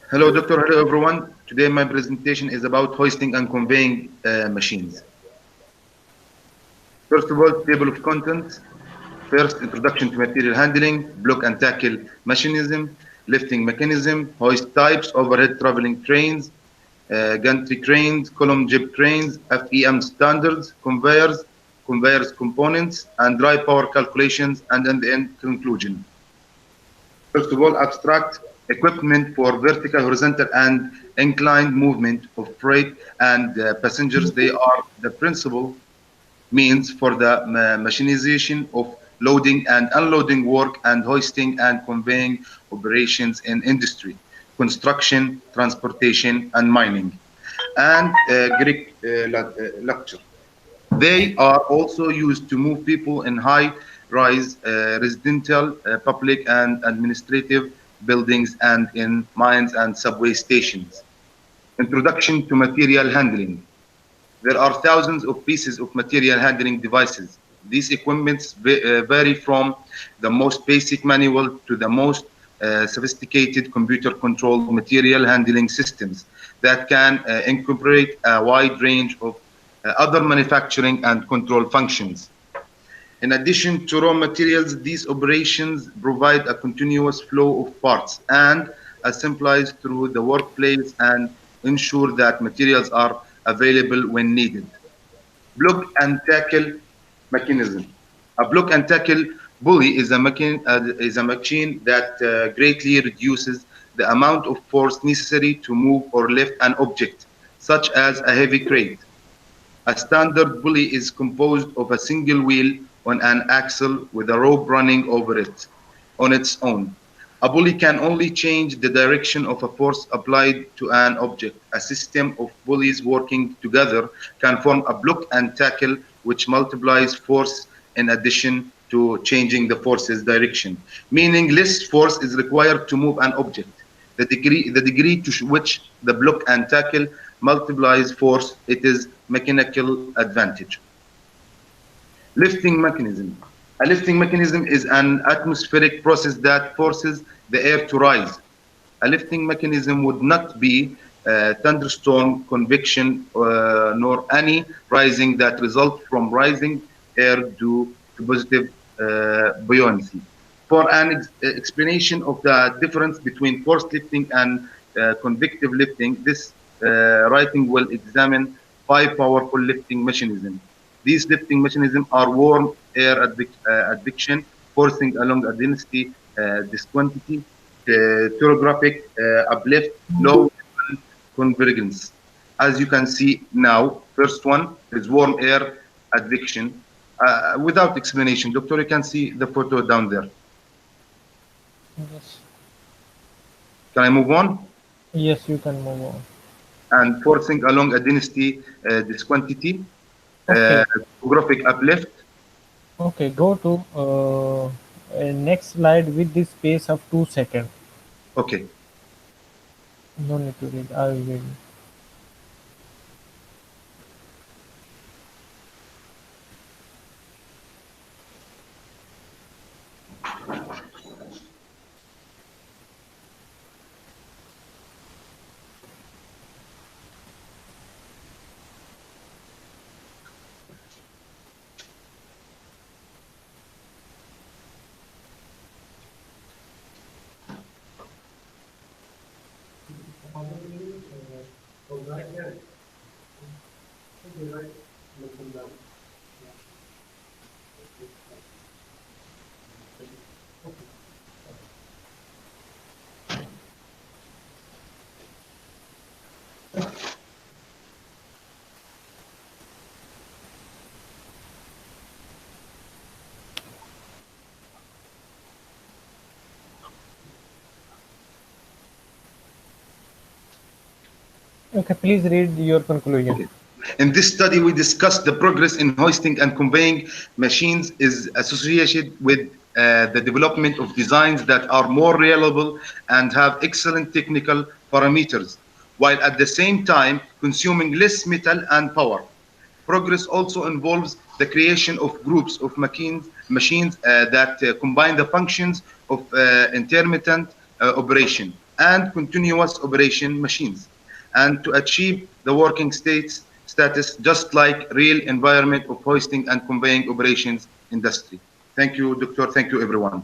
Hello, Doctor. Hello, everyone. Today, my presentation is about hoisting and conveying machines. First of all, table of contents. First, introduction to material handling, block and tackle mechanism, lifting mechanism, hoist types, overhead traveling cranes, gantry cranes, column jib cranes, FEM standards, conveyors components, and dry power calculations, and in the end, conclusion. First of all, abstract equipment for vertical, horizontal, and inclined movement of freight and passengers. They are the principal means for the machinization of loading and unloading work and hoisting and conveying operations in industry, construction, transportation, and mining. And Greek lecture. They are also used to move people in high-rise residential, public, and administrative buildings and in mines and subway stations. Introduction to material handling. There are thousands of pieces of material handling devices. These equipments vary from the most basic manual to the most sophisticated computer-controlled material handling systems that can incorporate a wide range of other manufacturing and control functions. In addition to raw materials, these operations provide a continuous flow of parts and assemblies through the workplace and ensure that materials are available when needed. Block and tackle mechanism. A block and tackle pulley is a machine that greatly reduces the amount of force necessary to move or lift an object, such as a heavy crate. A standard pulley is composed of a single wheel on an axle with a rope running over it on its own. A pulley can only change the direction of a force applied to an object. A system of pulleys working together can form a block and tackle which multiplies force in addition to changing the force's direction, meaning less force is required to move an object. The degree to which the block and tackle multiplies force, it is mechanical advantage. Lifting mechanism. A lifting mechanism is an atmospheric process that forces the air to rise. A lifting mechanism would not be thunderstorm convection nor any rising that result from rising air due to positive buoyancy. For an explanation of the difference between forced lifting and convective lifting, this writing will examine 5 powerful lifting mechanisms. These lifting mechanisms are warm air advection, forcing along a density disquantity, telegraphic uplift, low convergence. As you can see now, first one is warm air advection. Without explanation, doctor, you can see the photo down there. Yes. Can I move on? Yes, you can move on. And forcing along a density disquantity, Okay. graphic uplift. Okay. Go to next slide with the space of 2 seconds. Okay. No need to read. I will read. Okay. Please read your conclusion. Okay. In this study, we discussed the progress in hoisting and conveying machines is associated with the development of designs that are more reliable and have excellent technical parameters, while at the same time consuming less metal and power. Progress also involves the creation of groups of machines that combine the functions of intermittent operation, and continuous operation machines, and to achieve the working status just like real environment of hoisting and conveying operations industry. Thank you, Doctor. Thank you, everyone.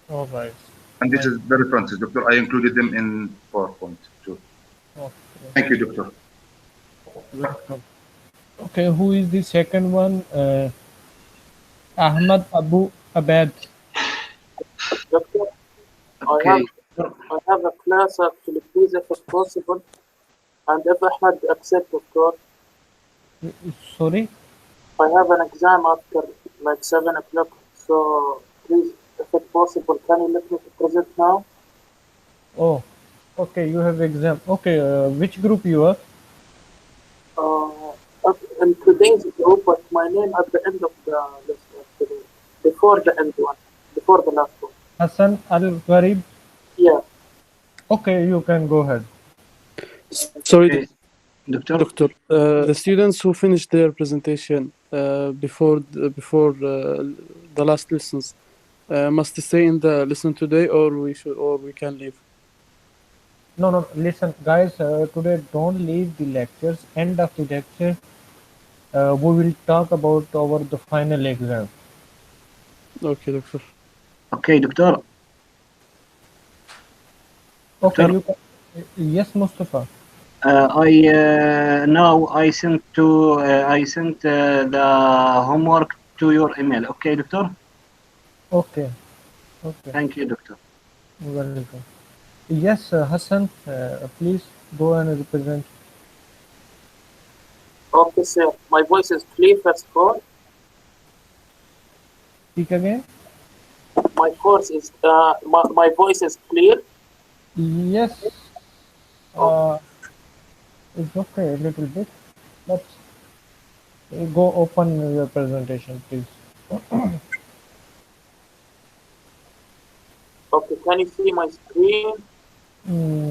All right. And this Thank is the references, Doctor. I included them in PowerPoint too. you. Okay. Thank you, Doctor. Welcome. Okay, who is the second one? Ahmad Abu Abad. Doctor, I have Okay. I have a class actually, please if it's possible, and if Ahmed accept of course, Sorry. I have an exam after like 7 o'clock, so please if it's possible, can you let me to present now? Oh, okay. You have exam. Okay. Which group you are? In today's group, but my name at the end of the list actually, before the end one, before the last one. Hassan Al Gharib. Yeah, Okay, you can go ahead. Sorry, Okay. Doctor. Doctor. The students who finished their presentation before the last lessons must stay in the lesson today, or we can leave. No, no. Listen, guys. Today, don't leave the lectures. End of the lecture, we will talk about our the final exam. Okay, Doctor. Okay, Doctor. Okay, Doctor. you can. Yes, Mustafa. I sent the homework to your email. Okay, Doctor. Okay, okay. Thank you, Doctor. Welcome. Yes, Hassan. Please go and represent. okay, sir. My voice is clear first of all. Speak again. My voice is clear. Yes. Okay. It's okay a little bit. But go open your presentation, please. Okay, can you see my screen?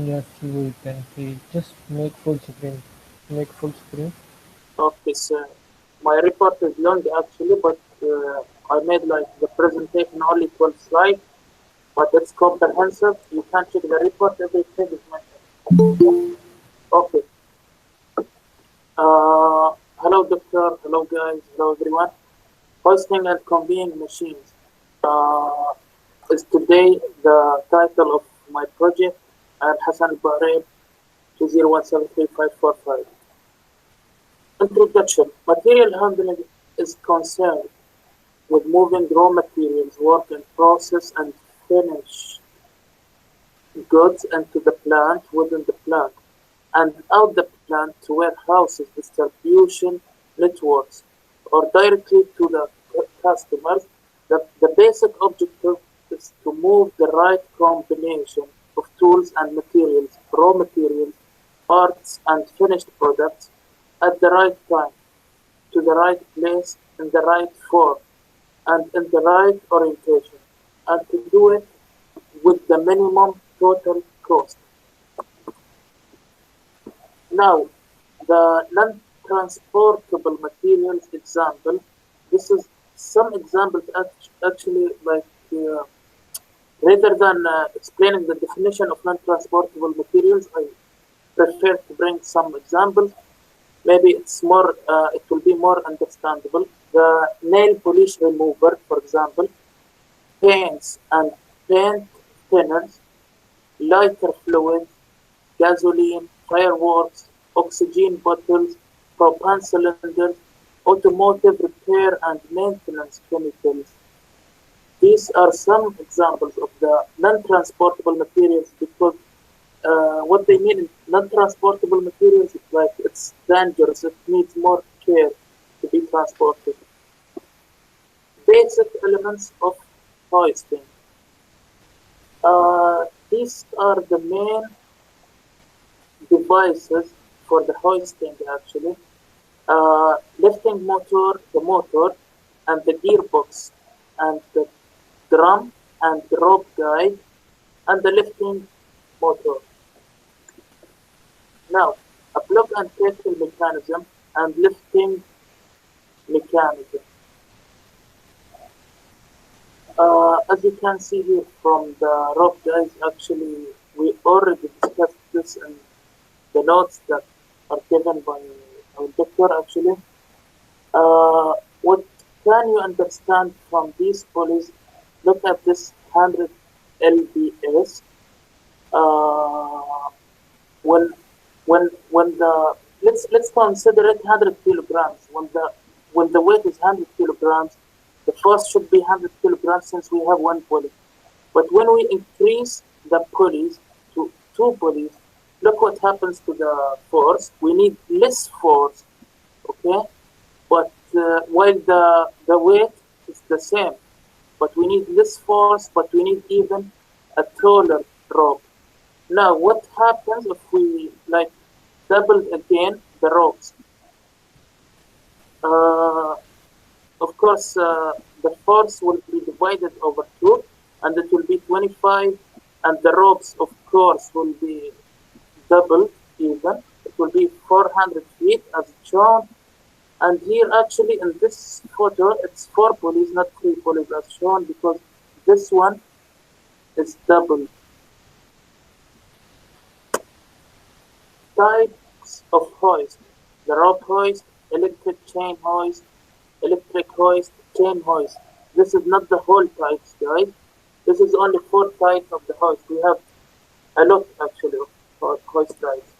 Yes, we can see. Just make full screen. Make full screen. Okay, so my report is long actually, but I made like the presentation only 12 slides, but it's comprehensive. You can check the report, everything is mentioned. Okay. Hello, doctor. Hello, guys. Hello, everyone. Hosting and conveying machines is today the title of my project at Hassan Bahrain 201735545. Introduction. Material handling is concerned with moving raw materials, work in process, and finish goods into the plant, within the plant, and out the plant to warehouses, distribution networks, or directly to the customers. The basic objective is to move the right combination of tools and materials, raw materials, parts, and finished products at the right time, to the right place, in the right form, and in the right orientation, and to do it with the minimum total cost. Now, the non-transportable materials example, this is some examples actually like rather than explaining the definition of non-transportable materials, I prefer to bring some examples. Maybe it will be more understandable. The nail polish remover, for example, paints and paint thinners, lighter fluids, gasoline, fireworks, oxygen bottles, propane cylinders, automotive repair and maintenance chemicals. These are some examples of the non-transportable materials because what they mean in non-transportable materials is like it's dangerous, it needs more care to be transported. Basic elements of hoisting. These are the main devices for the hoisting actually. Lifting motor, the motor, and the gearbox, and the drum, and the rope guide, and the lifting motor. Now, a plug and tackle mechanism and lifting mechanism. As you can see here from the rope guys, actually we already discussed this in the notes that are given by our doctor actually. What can you understand from these pulleys? Look at this 100 lbs. Uh, when when the let's consider it 100 kilograms. When the weight is 100 kilograms, the force should be 100 kilograms since we have one pulley. But when we increase the pulleys to two pulleys, look what happens to the force. We need less force, okay? But while the weight is the same, but we need less force, but we need even a taller rope. Now, what happens if we like double again the ropes? Uh, of course, the force will be divided over two, and it will be 25, and the ropes, of course, will be double even. It will be 400 feet as shown. And here, actually, in this photo, it's 4 pulleys, not 3 pulleys as shown, because this one is double. Types of hoist: the rope hoist, electric chain hoist, electric hoist, chain hoist. This is not the whole types, guys. This is only 4 types of the hoist. We have a lot actually of hoist types.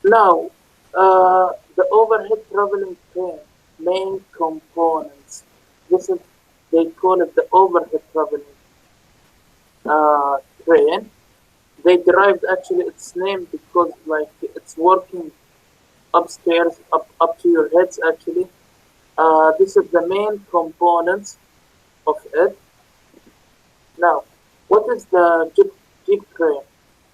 Now, the overhead traveling crane main components. This is, they call it the overhead traveling crane. They derived actually its name because like it's working upstairs, up to your heads actually. This is the main components of it. Now, what is the jeep crane?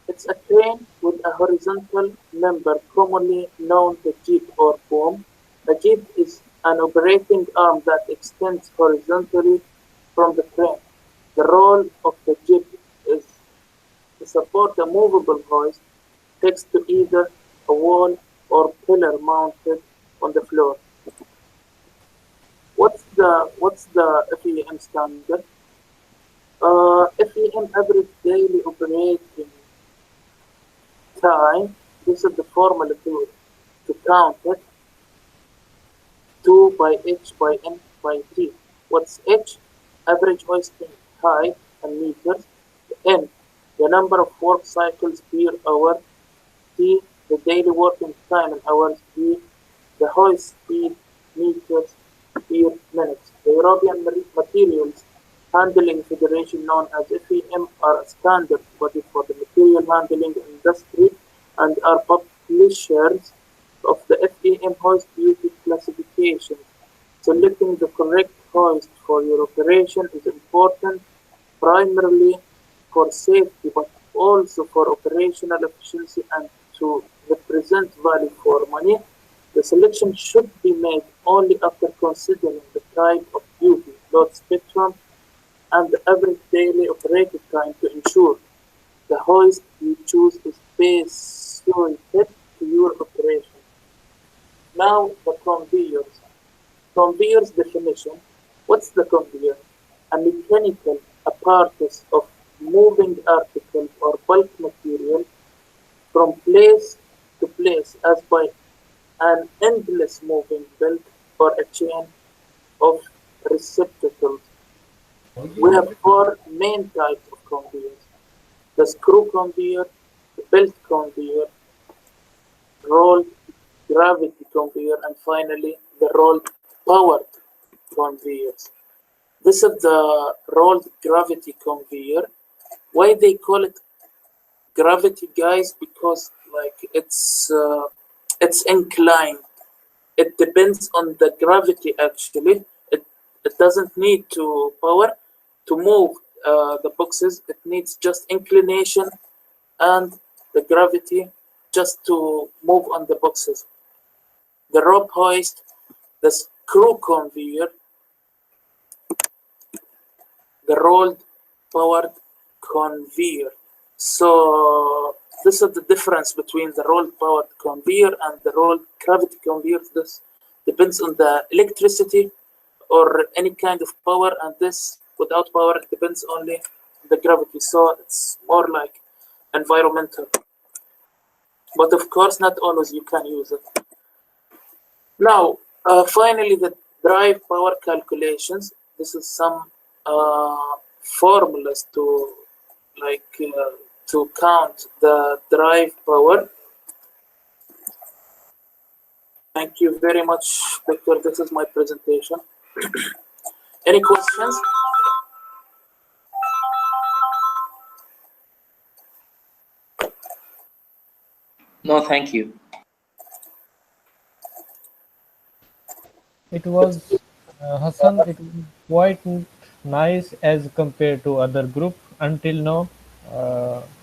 It's a crane with a horizontal member commonly known as jeep or boom. A jeep is an operating arm that extends horizontally from the crane. The role of the jeep is to support a movable hoist fixed to either a wall or pillar mounted on the floor. What's the FEM standard? FEM average daily operating time. This is the formula to count it. 2 by h by n by t. What's h? Average hoisting height in meters. N, the number of work cycles per hour. T, the daily working time in hours. T, the hoist speed meters per minute. The European Materials Handling Federation, known as FEM, are a standard body for the material handling industry and are publishers of the FEM hoist duty classification. Selecting the correct hoist for your operation is important, primarily for safety, but also for operational efficiency and to represent value for money. The selection should be made only after considering the type of duty, load spectrum, and the average daily operated time to ensure the hoist you choose is best suited to your operation. Now, the conveyors. Conveyors definition. What's the conveyor? A mechanical apparatus of moving articles or bulk material from place to place as by an endless moving belt or a chain of receptacles. We have 4 main types of conveyors: the screw conveyor, the belt conveyor, rolled gravity conveyor, and finally the rolled powered conveyors. This is the rolled gravity conveyor. Why they call it gravity, guys? Because like it's inclined. It depends on the gravity actually. It doesn't need to power to move the boxes. It needs just inclination and the gravity just to move on the boxes. The rope hoist, the screw conveyor, the rolled powered conveyor. So this is the difference between the rolled powered conveyor and the rolled gravity conveyor. This depends on the electricity or any kind of power, and this without power it depends only on the gravity. So it's more like environmental. But of course, not always you can use it. Now, finally, the drive power calculations. This is some formulas to to count the drive power. Thank you very much, Victor. This is my presentation. Any questions? No, thank you. It was Hassan. It was quite nice as compared to other group until now.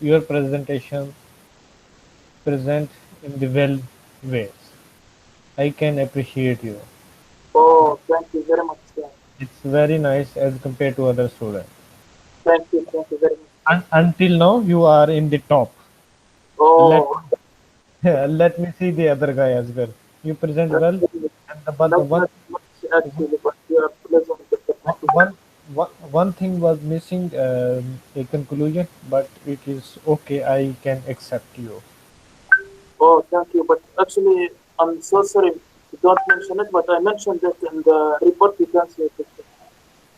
Your presentation present in the well ways. I can appreciate you. Oh, thank you very much. It's very nice as compared to other students. Thank you very much. Until now, you are in the top. Oh, Let me see the other guy as well. You present well, and not much actually, but you are pleasant with the practice. one thing was missing, a conclusion, but it is okay. I can accept you. Oh, thank you. But actually, I'm so sorry you don't mention it, but I mentioned it in the report. You can see it.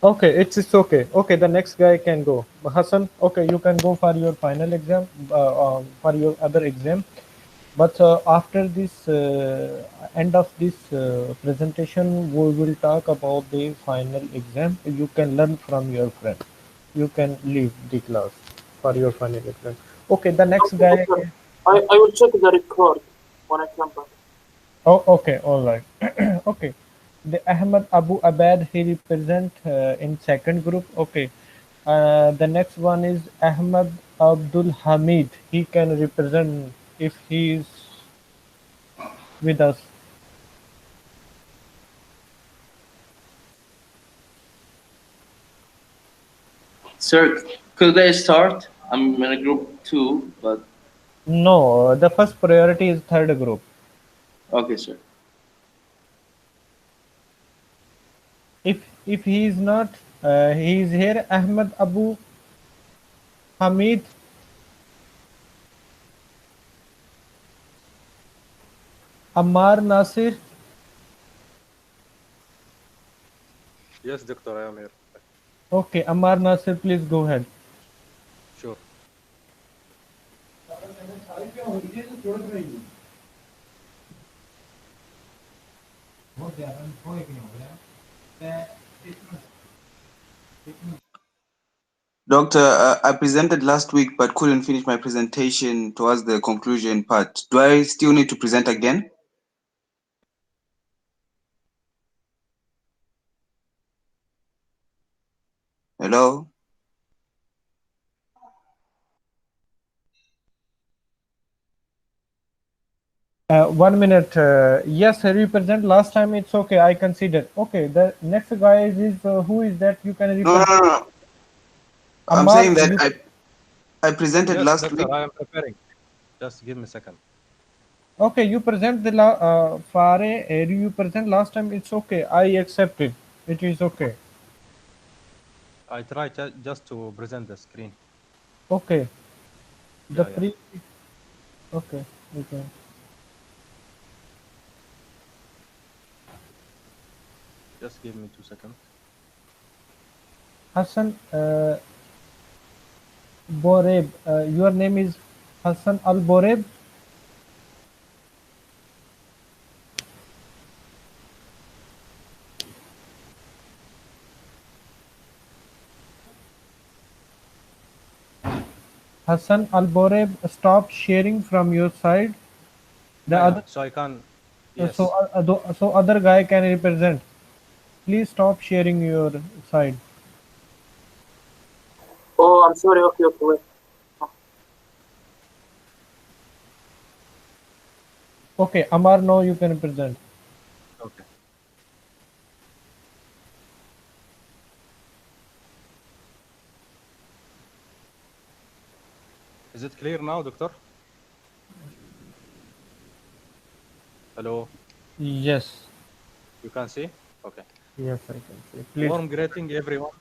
Okay, it's okay. Okay, the next guy can go. Hassan, okay, you can go for your final exam, for your other exam. But after this end of this presentation, we will talk about the final exam. You can learn from your friend. You can leave the class for your final exam. Okay, the next Okay, guy. sir. I will check the record when I come back. Oh, okay, all right. Okay, the Ahmed Abu Abad, he represent in second group. Okay, the next one is Ahmed Abdul Hamid. He can represent if he is with us. Sir, could I start? I'm in a group 2, but No, the first priority is third group. okay, sir. If he is not, he is here. Ahmed Abu Hamid. Ammar Nasir. Yes, doctor, I am here. Okay, Ammar Nasir, please go ahead. Sure. Doctor, I presented last week but couldn't finish my presentation towards the conclusion part. Do I still need to present again? Hello? 1 minute. Yes, represent. Last time it's okay. I consider. Okay, the next guy is who is that? You can represent. No. I'm Ammar, saying that I presented Yes, last doctor, week. I am preparing. Just give me a second. Okay, you present the Fare. You present last time. It's okay. I accept it. It is okay. I try just to present the screen. Okay. The Yeah. pre. Okay. Okay. Just give me 2 seconds. Hassan Boreb. Your name is Hassan Al Boreb. Hassan Al Boreb, stop sharing from your side. The Yeah, other, so I can. Yes. so other guy can represent. Please stop sharing your side. Oh, I'm sorry. Okay, wait. Okay, Amar, now you can present. Okay. Is it clear now, doctor? Hello. Yes. You can see? Okay. Yes, I can see. Please. Warm greeting, everyone.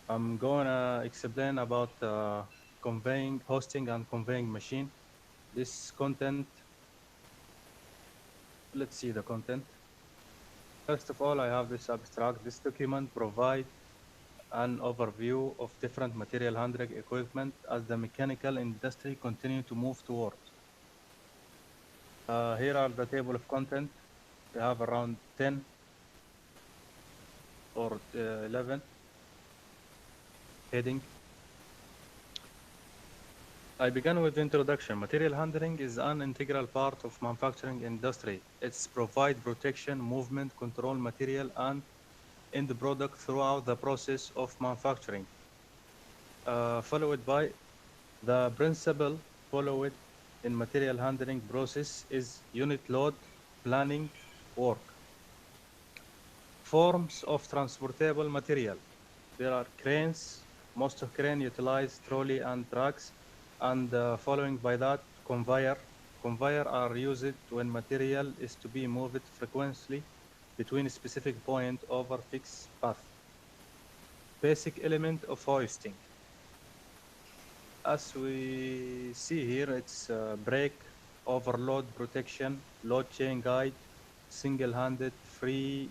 I'm going to explain about conveying, hosting and conveying machine. This content, let's see the content. First of all, I have this abstract. This document provides an overview of different material handling equipment as the mechanical industry continue to move toward. Here are the table of content. We have around 10 or 11 heading. I began with introduction. Material handling is an integral part of manufacturing industry. It's provide protection, movement, control material and end product throughout the process of manufacturing. Followed by the principle followed in material handling process is unit load planning work. Forms of transportable material. There are cranes. Most of crane utilize trolley and trucks, and following by that conveyor. Conveyor are used when material is to be moved frequently between a specific point over fixed path. Basic element of hoisting. As we see here, it's brake, overload protection, load chain guide, single-handed, free-wheeling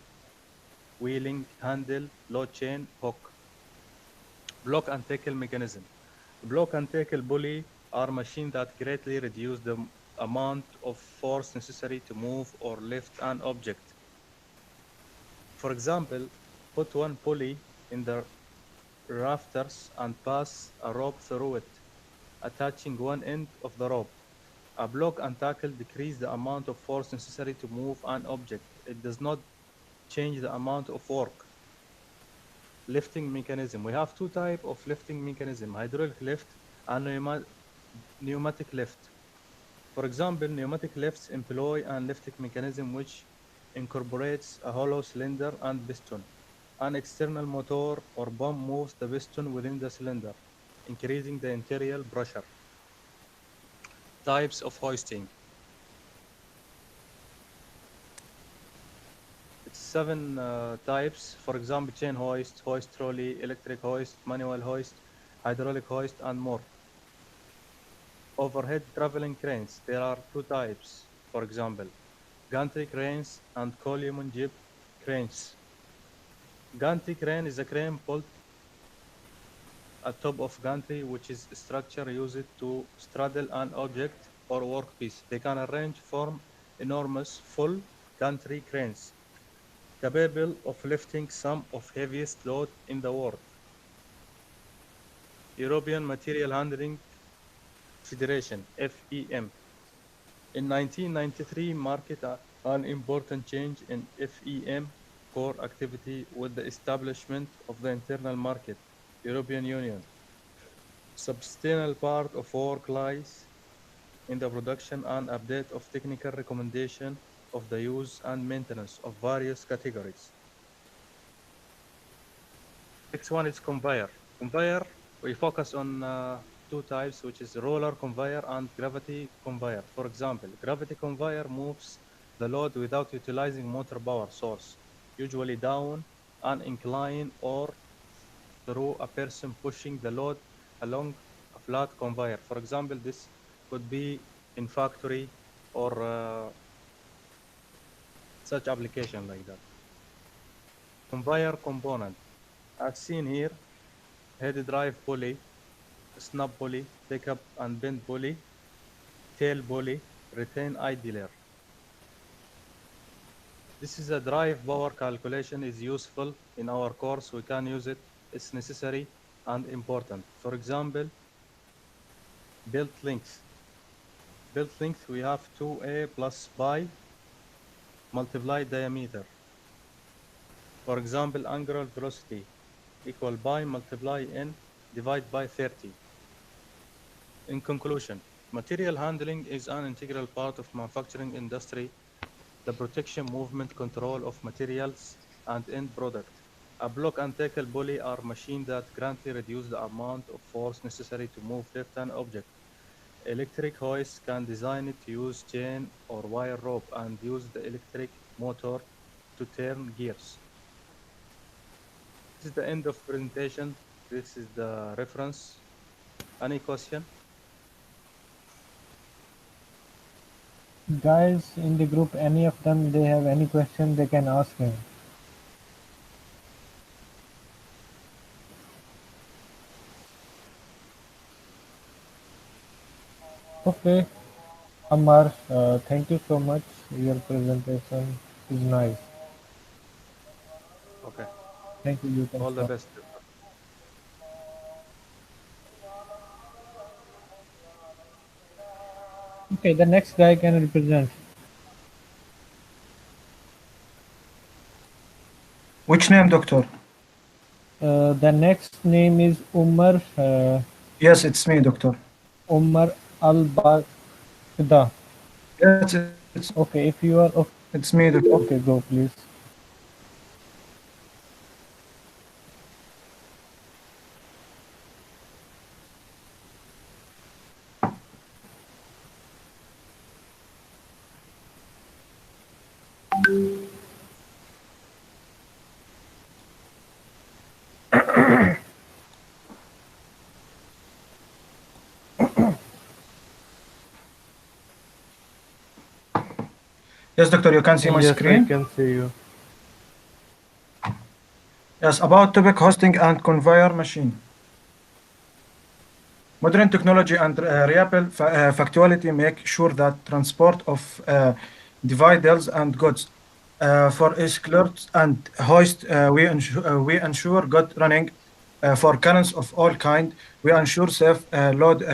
handle, load chain, hook. Block and tackle mechanism. Block and tackle pulley are machines that greatly reduce the amount of force necessary to move or lift an object. For example, put one pulley in the rafters and pass a rope through it, attaching one end of the rope. A block and tackle decrease the amount of force necessary to move an object. It does not change the amount of work. Lifting mechanism. We have two types of lifting mechanism, hydraulic lift and pneumatic lift. For example, pneumatic lifts employ a lifting mechanism which incorporates a hollow cylinder and piston. An external motor or pump moves the piston within the cylinder, increasing the interior pressure. Types of hoisting. It's 7 types. For example, chain hoist, hoist trolley, electric hoist, manual hoist, hydraulic hoist, and more. Overhead traveling cranes. There are 2 types. For example, gantry cranes and column jib cranes. Gantry crane is a crane pulled at top of gantry, which is a structure used to straddle an object or workpiece. They can arrange form enormous full gantry cranes, capable of lifting some of heaviest load in the world. European Material Handling Federation, FEM. In 1993, marked an important change in FEM core activity with the establishment of the internal market, European Union. Substantial part of work lies in the production and update of technical recommendation of the use and maintenance of various categories. Next one is conveyor. Conveyor, we focus on 2 types, which is roller conveyor and gravity conveyor. For example, gravity conveyor moves the load without utilizing motor power source, usually down an incline or through a person pushing the load along a flat conveyor. For example, this could be in factory or such application like that. Conveyor component, as seen here, head drive pulley, snap pulley, pickup and bend pulley, tail pulley, retain idler. This is a drive power calculation is useful in our course. We can use it. It's necessary and important. For example, belt length. Belt length, we have 2A plus pi multiply diameter. For example, angular velocity equal pi multiply n divide by 30. In conclusion, material handling is an integral part of manufacturing industry, the protection, movement, control of materials and end product. A block and tackle pulley are machines that greatly reduce the amount of force necessary to move lift an object. Electric hoist can design it to use chain or wire rope and use the electric motor to turn gears. This is the end of presentation. This is the reference. Any question? Guys in the group, any of them, they have any question, they can ask him. Okay, Amar, thank you so much. Your presentation is nice. Okay. Thank you. You can All the stop. best. Okay, the next guy can represent. Which name, doctor? The next name is Umar. Yes, it's me, doctor. Umar Al-Baghdad. Yes, Okay, if you are okay, it's me, doctor. okay, go please. Yes, doctor, you can see my Yes, screen. I can see you. Yes, about topic hosting and conveyor machine. Modern technology and reliable factuality make sure that transport of dividends and goods for escorts and hoist, we ensure good running for currents of all kind. We ensure safe load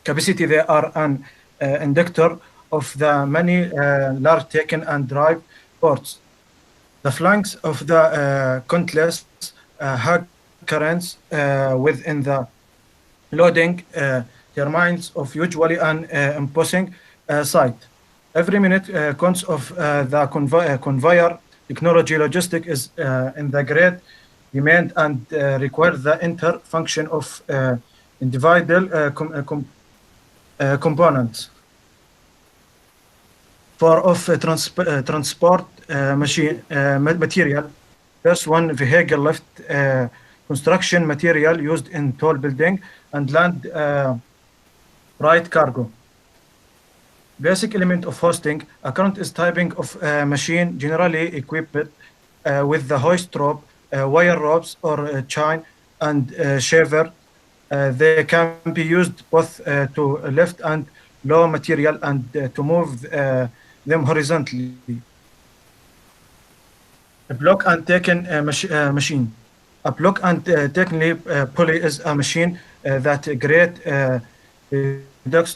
capacity. They are an inductor of the many large taken and drive ports. The flanks of the countless high currents within the loading terminals of usually an imposing site. Every minute counts of the conveyor technology logistic is in the great demand and require the inter-function of individual components. For of transport material, first one vehicle lift construction material used in tall building and land right cargo. Basic element of hosting, a current is typing of machine generally equipped with the hoist rope, wire ropes or chain and shaver. They can be used both to lift and low material and to move them horizontally. A block and taken machine. A block and taken pulley is a machine that reduces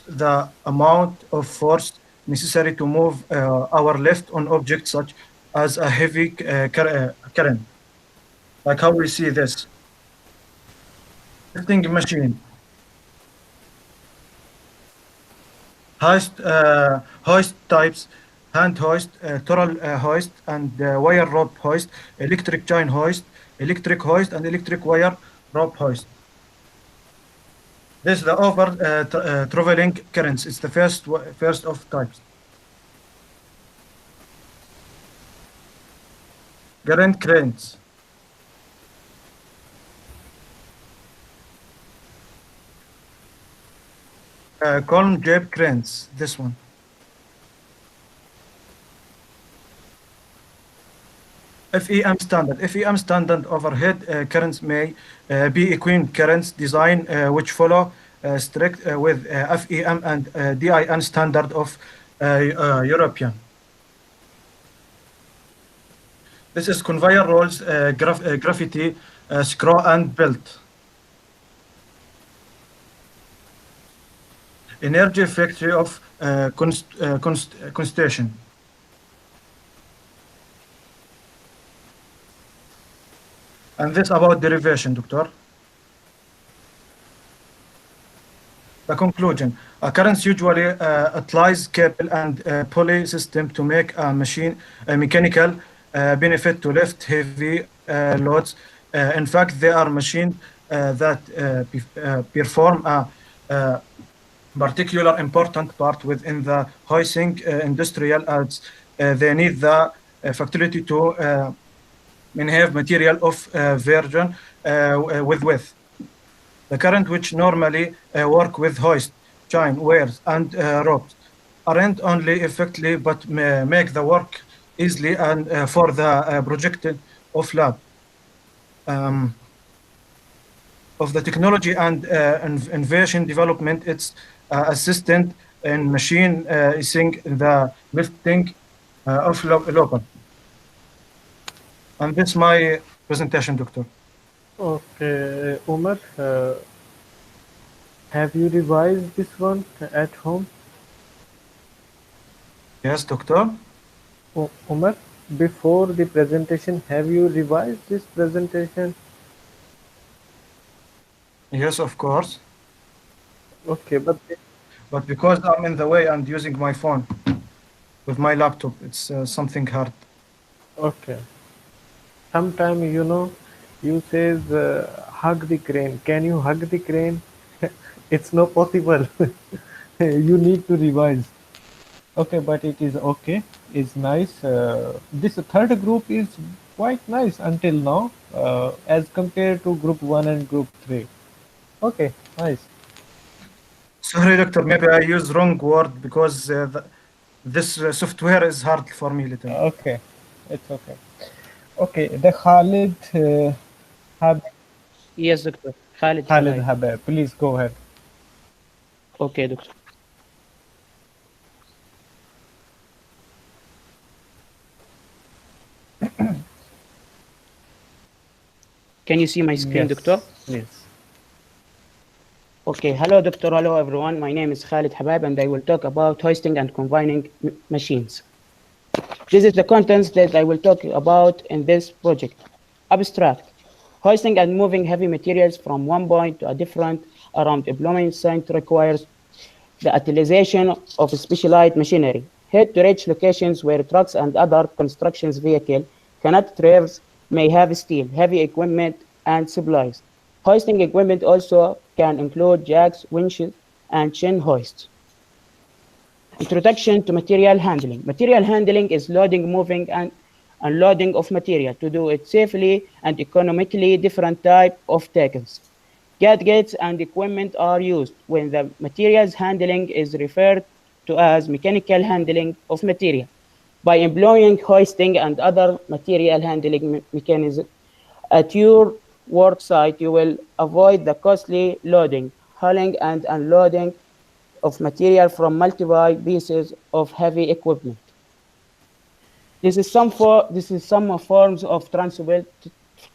the amount of force necessary to move our lift on objects such as a heavy current, like how we see this. Lifting machine. Hoist types, hand hoist, toral hoist, and wire rope hoist, electric chain hoist, and electric wire rope hoist. This is the over traveling currents. It's the first of types. Current cranes. Column jab cranes. This one. FEM standard overhead currents may be equine currents design which follow strict with FEM and DIN standard of European. This is conveyor rolls, graffiti, screw and belt. Energy factory of constitution. And this about derivation, doctor. The conclusion. A currents usually applies cable and pulley system to make a machine a mechanical benefit to lift heavy loads. In fact, they are machines that perform a particular important part within the hoisting industrial as they need the facility to have material of version with width. The current which normally work with hoist, chain, wires, and ropes aren't only effectively but make the work easily and for the project of lab um, of the technology and innovation development. It's assistant in machine using the lifting of local. And this my presentation, Doctor. Okay, Umar, have you revised this one at home? Yes, Doctor. Umar, before the presentation, have you revised this presentation? Yes, of course. Okay, But because I'm in the way and using my phone with my laptop, it's something hard. okay. Sometime you says hug the crane. Can you hug the crane? It's not possible. You need to revise. Okay, but it is okay. It's nice. This third group is quite nice until now, as compared to group 1 and group 3. Okay, nice. Sorry, Doctor. Maybe I use wrong word because this software is hard for me little. Okay, it's okay. Okay, the Khalid Yes, Doctor. Khalid Khalid Habib. Habib, please go ahead. Okay, Doctor. Can you see my screen, Yes, Doctor? please. Okay, hello, Doctor. Hello, everyone. My name is Khalid Habib, and I will talk about hoisting and confining machines. This is the contents that I will talk about in this project. Abstract. Hoisting and moving heavy materials from one point to a different around a employment site requires the utilization of specialized machinery. Head to reach locations where trucks and other construction vehicles cannot traverse may have steel, heavy equipment, and supplies. Hoisting equipment also can include jacks, winches, and chain hoists. Introduction to material handling. Material handling is loading, moving, and unloading of material. To do it safely and economically, different type of tackles, gadgets, and equipment are used. When the materials handling is referred to as mechanical handling of material. By employing hoisting and other material handling mechanisms at your work site, you will avoid the costly loading, hauling, and unloading of material from multiple pieces of heavy equipment. This is some forms of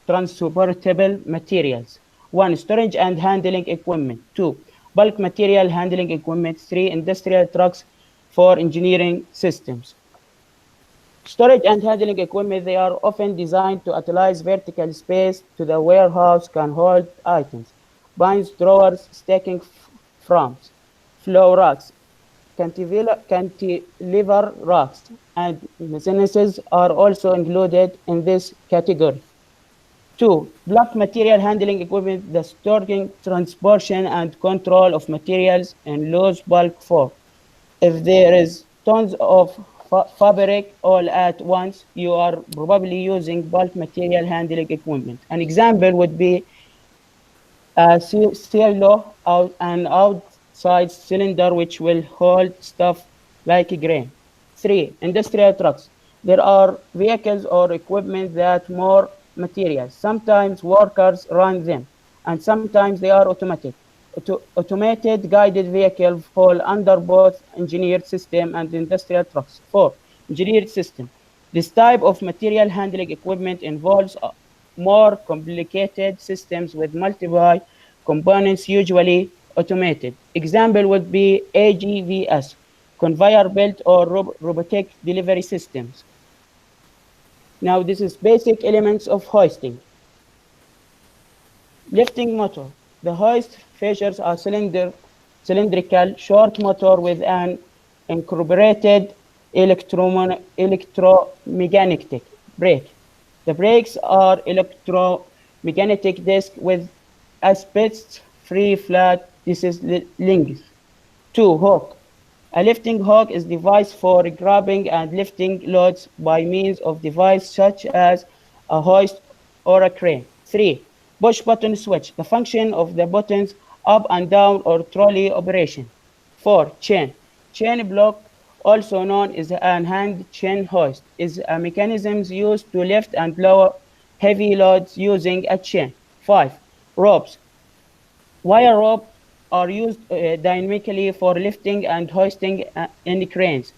transportable materials. 1. Storage and handling equipment. 2. Bulk material handling equipment. 3. Industrial trucks. 4. Engineering systems. Storage and handling equipment, they are often designed to utilize vertical space to the warehouse can hold items. Bins, drawers, stacking frames, flow racks, cantilever racks, and machines are also included in this category. 2. Block material handling equipment, the storing, transportation, and control of materials in loose bulk form. If there is tons of fabric all at once, you are probably using bulk material handling equipment. An example would be a silo out an outside cylinder which will hold stuff like grain. 3. Industrial trucks. There are vehicles or equipment that more materials. Sometimes workers run them, and sometimes they are automatic. Automated guided vehicles fall under both engineered system and industrial trucks. 4. Engineered system. This type of material handling equipment involves more complicated systems with multiple components, usually automated. Example would be AGVS, conveyor belt or robotic delivery systems. Now, this is basic elements of hoisting. Lifting motor. The hoist features a cylindrical short motor with an incorporated electromagnetic brake. The brakes are electromagnetic disc with aspects free flat. This is length. 2. Hook. A lifting hook is device for grabbing and lifting loads by means of device such as a hoist or a crane. 3. Push button switch, the function of the buttons up and down or trolley operation. 4. Chain. Chain block, also known as an hand chain hoist, is a mechanism used to lift and lower heavy loads using a chain. 5. Ropes. Wire ropes are used dynamically for lifting and hoisting in cranes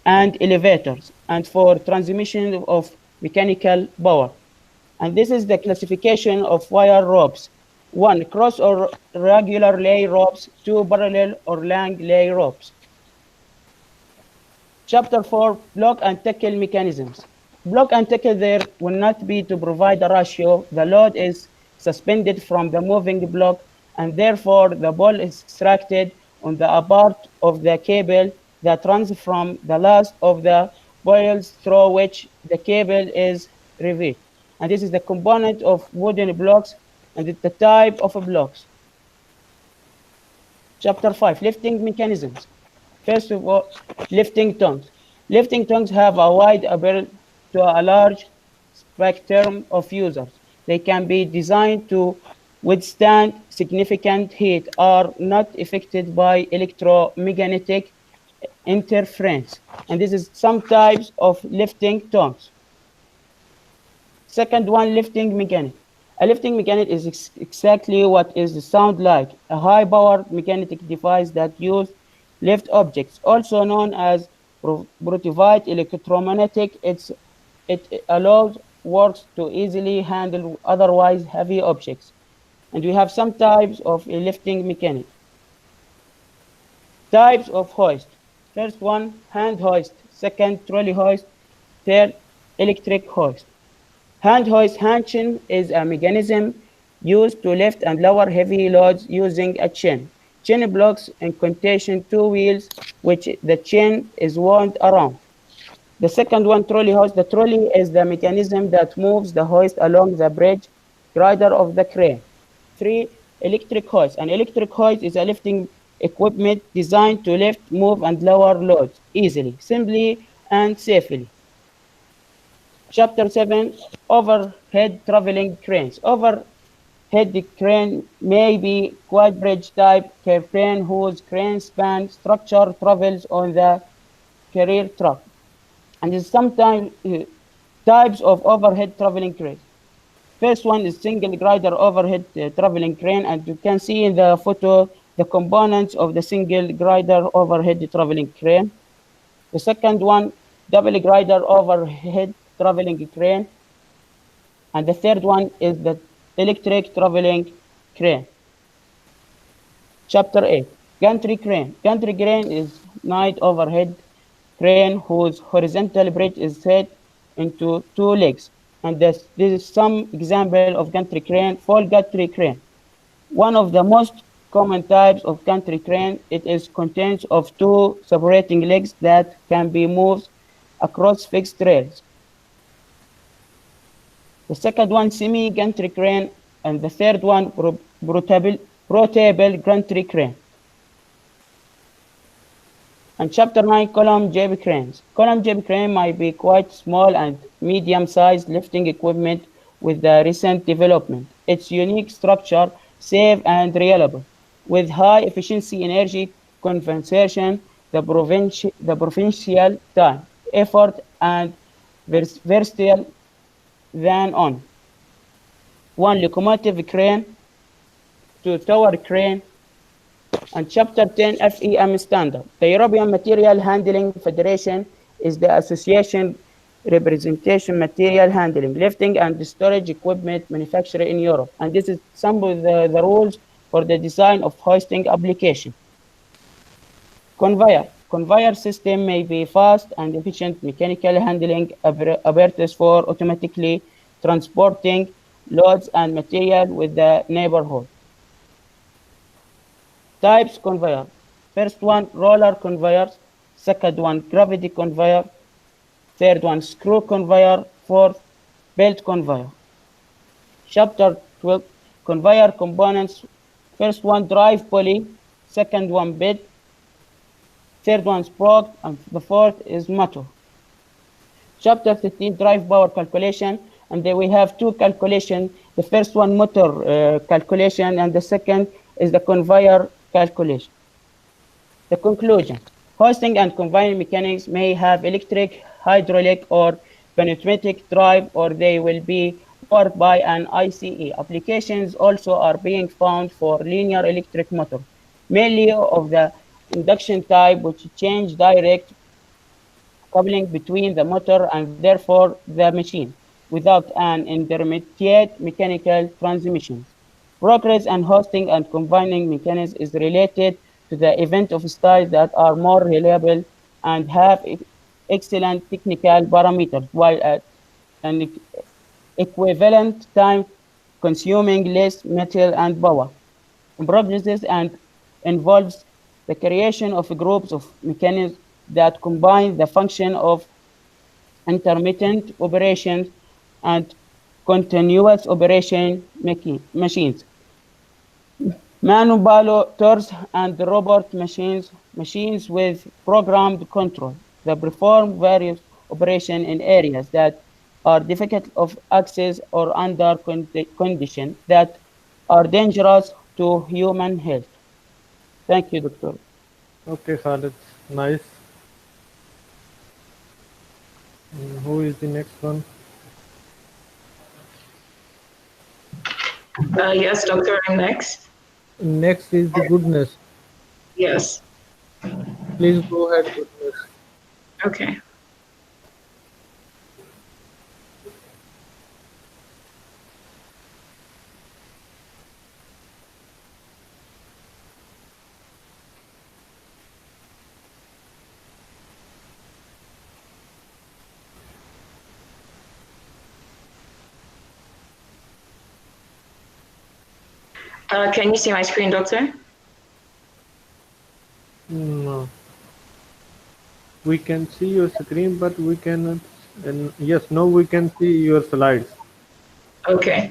and elevators and for transmission of mechanical power. And this is the classification of wire ropes. 1. Cross or regular lay ropes. 2. Parallel or long lay ropes. Chapter 4, block and tackle mechanisms. Block and tackle there will not be to provide a ratio. The load is suspended from the moving block, and therefore the ball is extracted on the part of the cable that runs from the last of the boils through which the cable is revealed. And this is the component of wooden blocks, and it's the type of blocks. Chapter 5, lifting mechanisms. First of all, lifting tongues. Lifting tongues have a wide appeal to a large spectrum of users. They can be designed to withstand significant heat, are not affected by electromagnetic interference. And this is some types of lifting tongues. Second one, lifting mechanic. A lifting mechanic is exactly what is the sound like, a high-powered mechanical device that uses lift objects, also known as provide electromagnetic. It allows works to easily handle otherwise heavy objects. And we have some types of a lifting mechanic. Types of hoist. First one, hand hoist. Second, trolley hoist. Third, electric hoist. Hand hoist chain is a mechanism used to lift and lower heavy loads using a chain. Chain blocks in contain two wheels, which the chain is wound around. The second one, trolley hoist. The trolley is the mechanism that moves the hoist along the bridge grider of the crane. 3. Electric hoist. An electric hoist is a lifting equipment designed to lift, move, and lower loads easily, simply, and safely. Chapter 7, overhead traveling cranes. Overhead crane may be quad bridge type crane whose crane span structure travels on the carrier truck. And there's sometimes types of overhead traveling cranes. First one is single grider overhead traveling crane, and you can see in the photo the components of the single grider overhead traveling crane. The second one, double grider overhead traveling crane. And the third one is the electric traveling crane. Chapter 8, gantry crane. Gantry crane is night overhead crane whose horizontal bridge is set into two legs. And this is some example of gantry crane. Full gantry crane. One of the most common types of gantry crane, it is contains of two separating legs that can be moved across fixed rails. The second one, semi-gantry crane, and the third one, rotable gantry crane. And chapter 9, column jib cranes. Column jib crane might be quite small and medium-sized lifting equipment with the recent development. Its unique structure, safe and reliable, with high efficiency energy conservation, the provincial time, effort, and versatile than on. 1. Locomotive crane. 2. Tower crane. And Chapter 10, FEM standard. The European Material Handling Federation is the association representation material handling, lifting, and storage equipment manufacturer in Europe. And this is some of the rules for the design of hoisting application. Conveyor. Conveyor system may be fast and efficient mechanical handling apparatus for automatically transporting loads and material with the neighborhood. Types conveyor. First one, roller conveyors. Second one, gravity conveyor. Third one, screw conveyor. Fourth, belt conveyor. Chapter 12, conveyor components. First one, drive pulley. Second one, bed. Third one, sprocket. And the fourth is motor. Chapter 15, drive power calculation. And then we have two calculations The first one, motor calculation, and the second is the conveyor calculation. The conclusion: hoisting and conveying mechanics may have electric, hydraulic, or pneumatic drive, or they will be powered by an ICE. Applications also are being found for linear electric motor, mainly of the induction type, which change direct coupling between the motor and therefore the machine, without an intermediate mechanical transmission. Progress and hosting and combining mechanisms is related to the event of styles that are more reliable and have excellent technical parameters, while at an equivalent time consuming less material and power. Progresses and involves the creation of groups of mechanisms that combine the function of intermittent operations and continuous operation machines. Manipulators and robot machines with programmed control that perform various operations in areas that are difficult of access or under conditions that are dangerous to human health. Thank you, Doctor. Okay, Khalid. Nice. Who is the next one? Yes, Doctor, I'm next. Next is the goodness. Yes. Please go ahead, goodness. Okay. Can you see my screen, Doctor? No. We can see your screen, but we cannot. And yes, no, we can see your slides. Okay.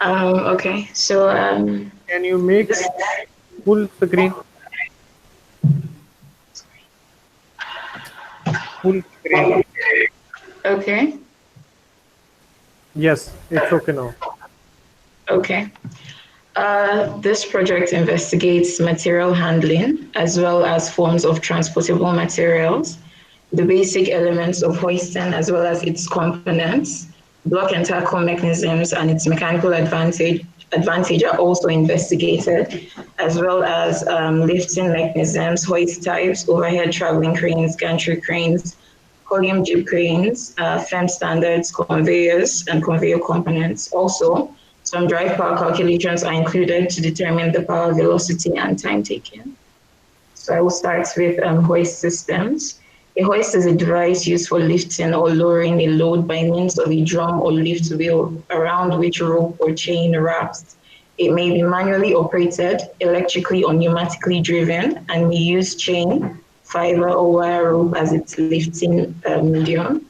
Okay. So. Can you make full screen? Full screen. Okay. Yes, it's okay now. Okay. This project investigates material handling as well as forms of transportable materials, the basic elements of hoisting as well as its components, block and tackle mechanisms and its mechanical advantage are also investigated, as well as lifting mechanisms, hoist types, overhead traveling cranes, gantry cranes, column jeep cranes, FEM standards, conveyors, and conveyor components. Also, some drive power calculations are included to determine the power velocity and time taken. So I will start with hoist systems. A hoist is a device used for lifting or lowering a load by means of a drum or lift wheel around which rope or chain wraps. It may be manually operated, electrically or pneumatically driven, and may use chain, fiber, or wire rope as its lifting medium.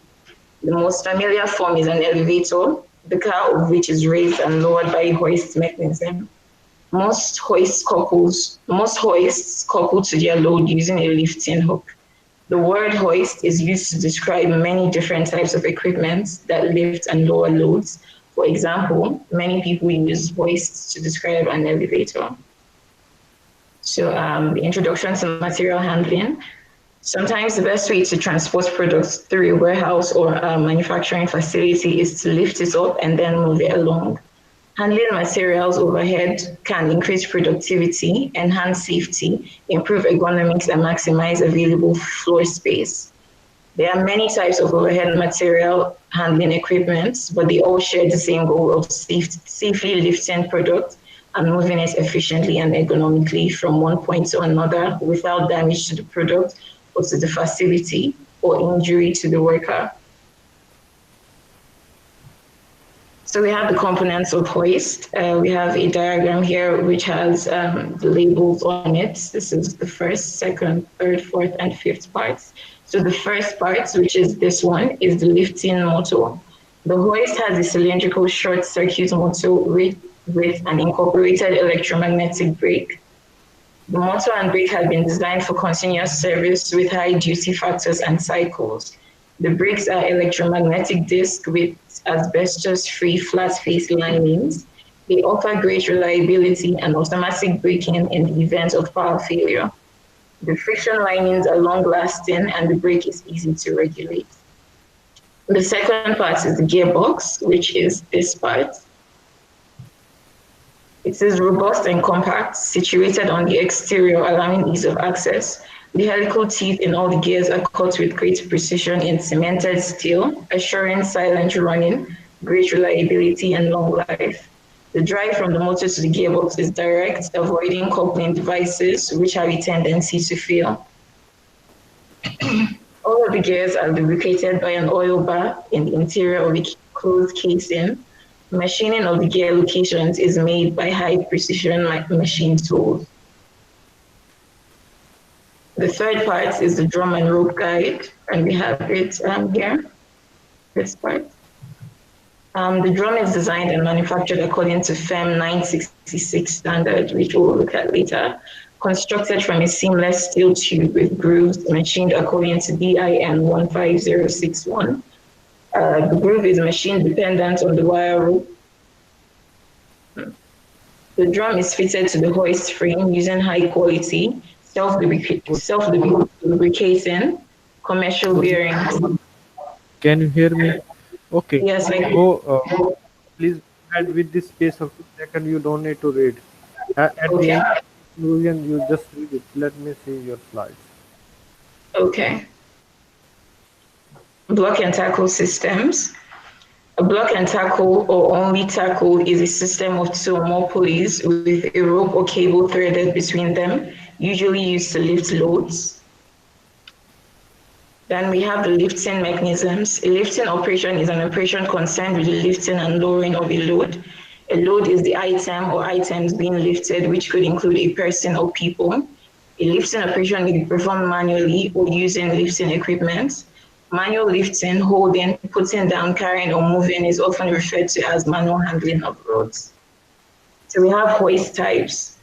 The most familiar form is an elevator, the car of which is raised and lowered by a hoist mechanism. Most hoists couple to their load using a lifting hook. The word hoist is used to describe many different types of equipment that lift and lower loads. For example, many people use hoists to describe an elevator. So the introduction to material handling. Sometimes the best way to transport products through a warehouse or a manufacturing facility is to lift it up and then move it along. Handling materials overhead can increase productivity, enhance safety, improve ergonomics, and maximize available floor space. There are many types of overhead material handling equipment, but they all share the same goal of safely lifting product and moving it efficiently and ergonomically from one point to another without damage to the product or to the facility or injury to the worker. So we have the components of hoist. We have a diagram here which has the labels on it. This is the first, second, third, fourth, and fifth parts. So the first part, which is this one, is the lifting motor. The hoist has a cylindrical short circuit motor with an incorporated electromagnetic brake. The motor and brake have been designed for continuous service with high duty factors and cycles. The brakes are electromagnetic discs with asbestos-free flat-face linings. They offer great reliability and automatic braking in the event of power failure. The friction linings are long-lasting and the brake is easy to regulate. The second part is the gearbox, which is this part. It is robust and compact, situated on the exterior, allowing ease of access. The helical teeth in all the gears are cut with great precision in cemented steel, assuring silent running, great reliability, and long life. The drive from the motor to the gearbox is direct, avoiding coupling devices, which have a tendency to fail. All of the gears are lubricated by an oil bar in the interior of the closed casing. Machining of the gear locations is made by high precision machine tools. The third part is the drum and rope guide, and we have it here, this part. The drum is designed and manufactured according to FEM 966 standard, which we'll look at later, constructed from a seamless steel tube with grooves machined according to DIN 15061. The groove is machine dependent on the wire rope. The drum is fitted to the hoist frame using high quality, self-lubricating commercial bearings. Can you hear me? Okay. Yes, Go. Please add with this space of 2 seconds. You don't need to read. At the Okay. end of the conclusion, you just read it. Let me see your slides. Okay. Block and tackle systems. A block and tackle or only tackle is a system of two or more pulleys with a rope or cable threaded between them, usually used to lift loads. Then we have the lifting mechanisms. A lifting operation is an operation concerned with the lifting and lowering of a load. A load is the item or items being lifted, which could include a person or people. A lifting operation may be performed manually or using lifting equipment. Manual lifting, holding, putting down, carrying, or moving is often referred to as manual handling of roads. So we have hoist types.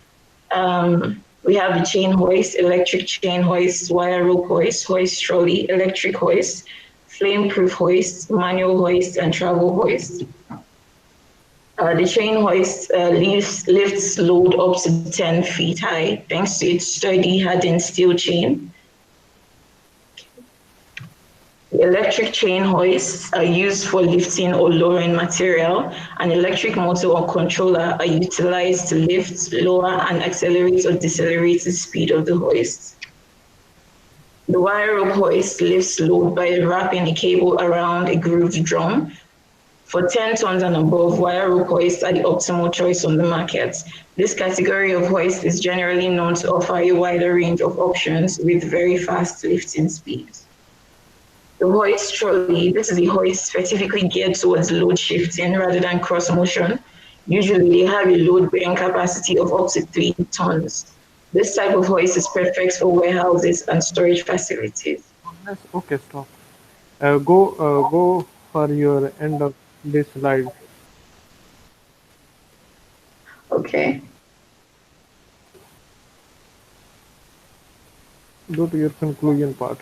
We have the chain hoist, electric chain hoist, wire rope hoist, hoist trolley, electric hoist, flame-proof hoist, manual hoist, and travel hoist. The chain hoist lifts load up to 10 feet high thanks to its sturdy hardened steel chain. The electric chain hoists are used for lifting or lowering material. An electric motor or controller are utilized to lift, lower, and accelerate or decelerate the speed of the hoist. The wire rope hoist lifts load by wrapping a cable around a grooved drum. For 10 tons and above, wire rope hoists are the optimal choice on the market. This category of hoist is generally known to offer a wider range of options with very fast lifting speeds. The hoist trolley, this is a hoist specifically geared towards load shifting rather than cross motion. Usually they have a load bearing capacity of up to 3 tons. This type of hoist is perfect for warehouses and storage facilities. Okay, stop. Go for your end of this slide. Okay. Go to your conclusion part.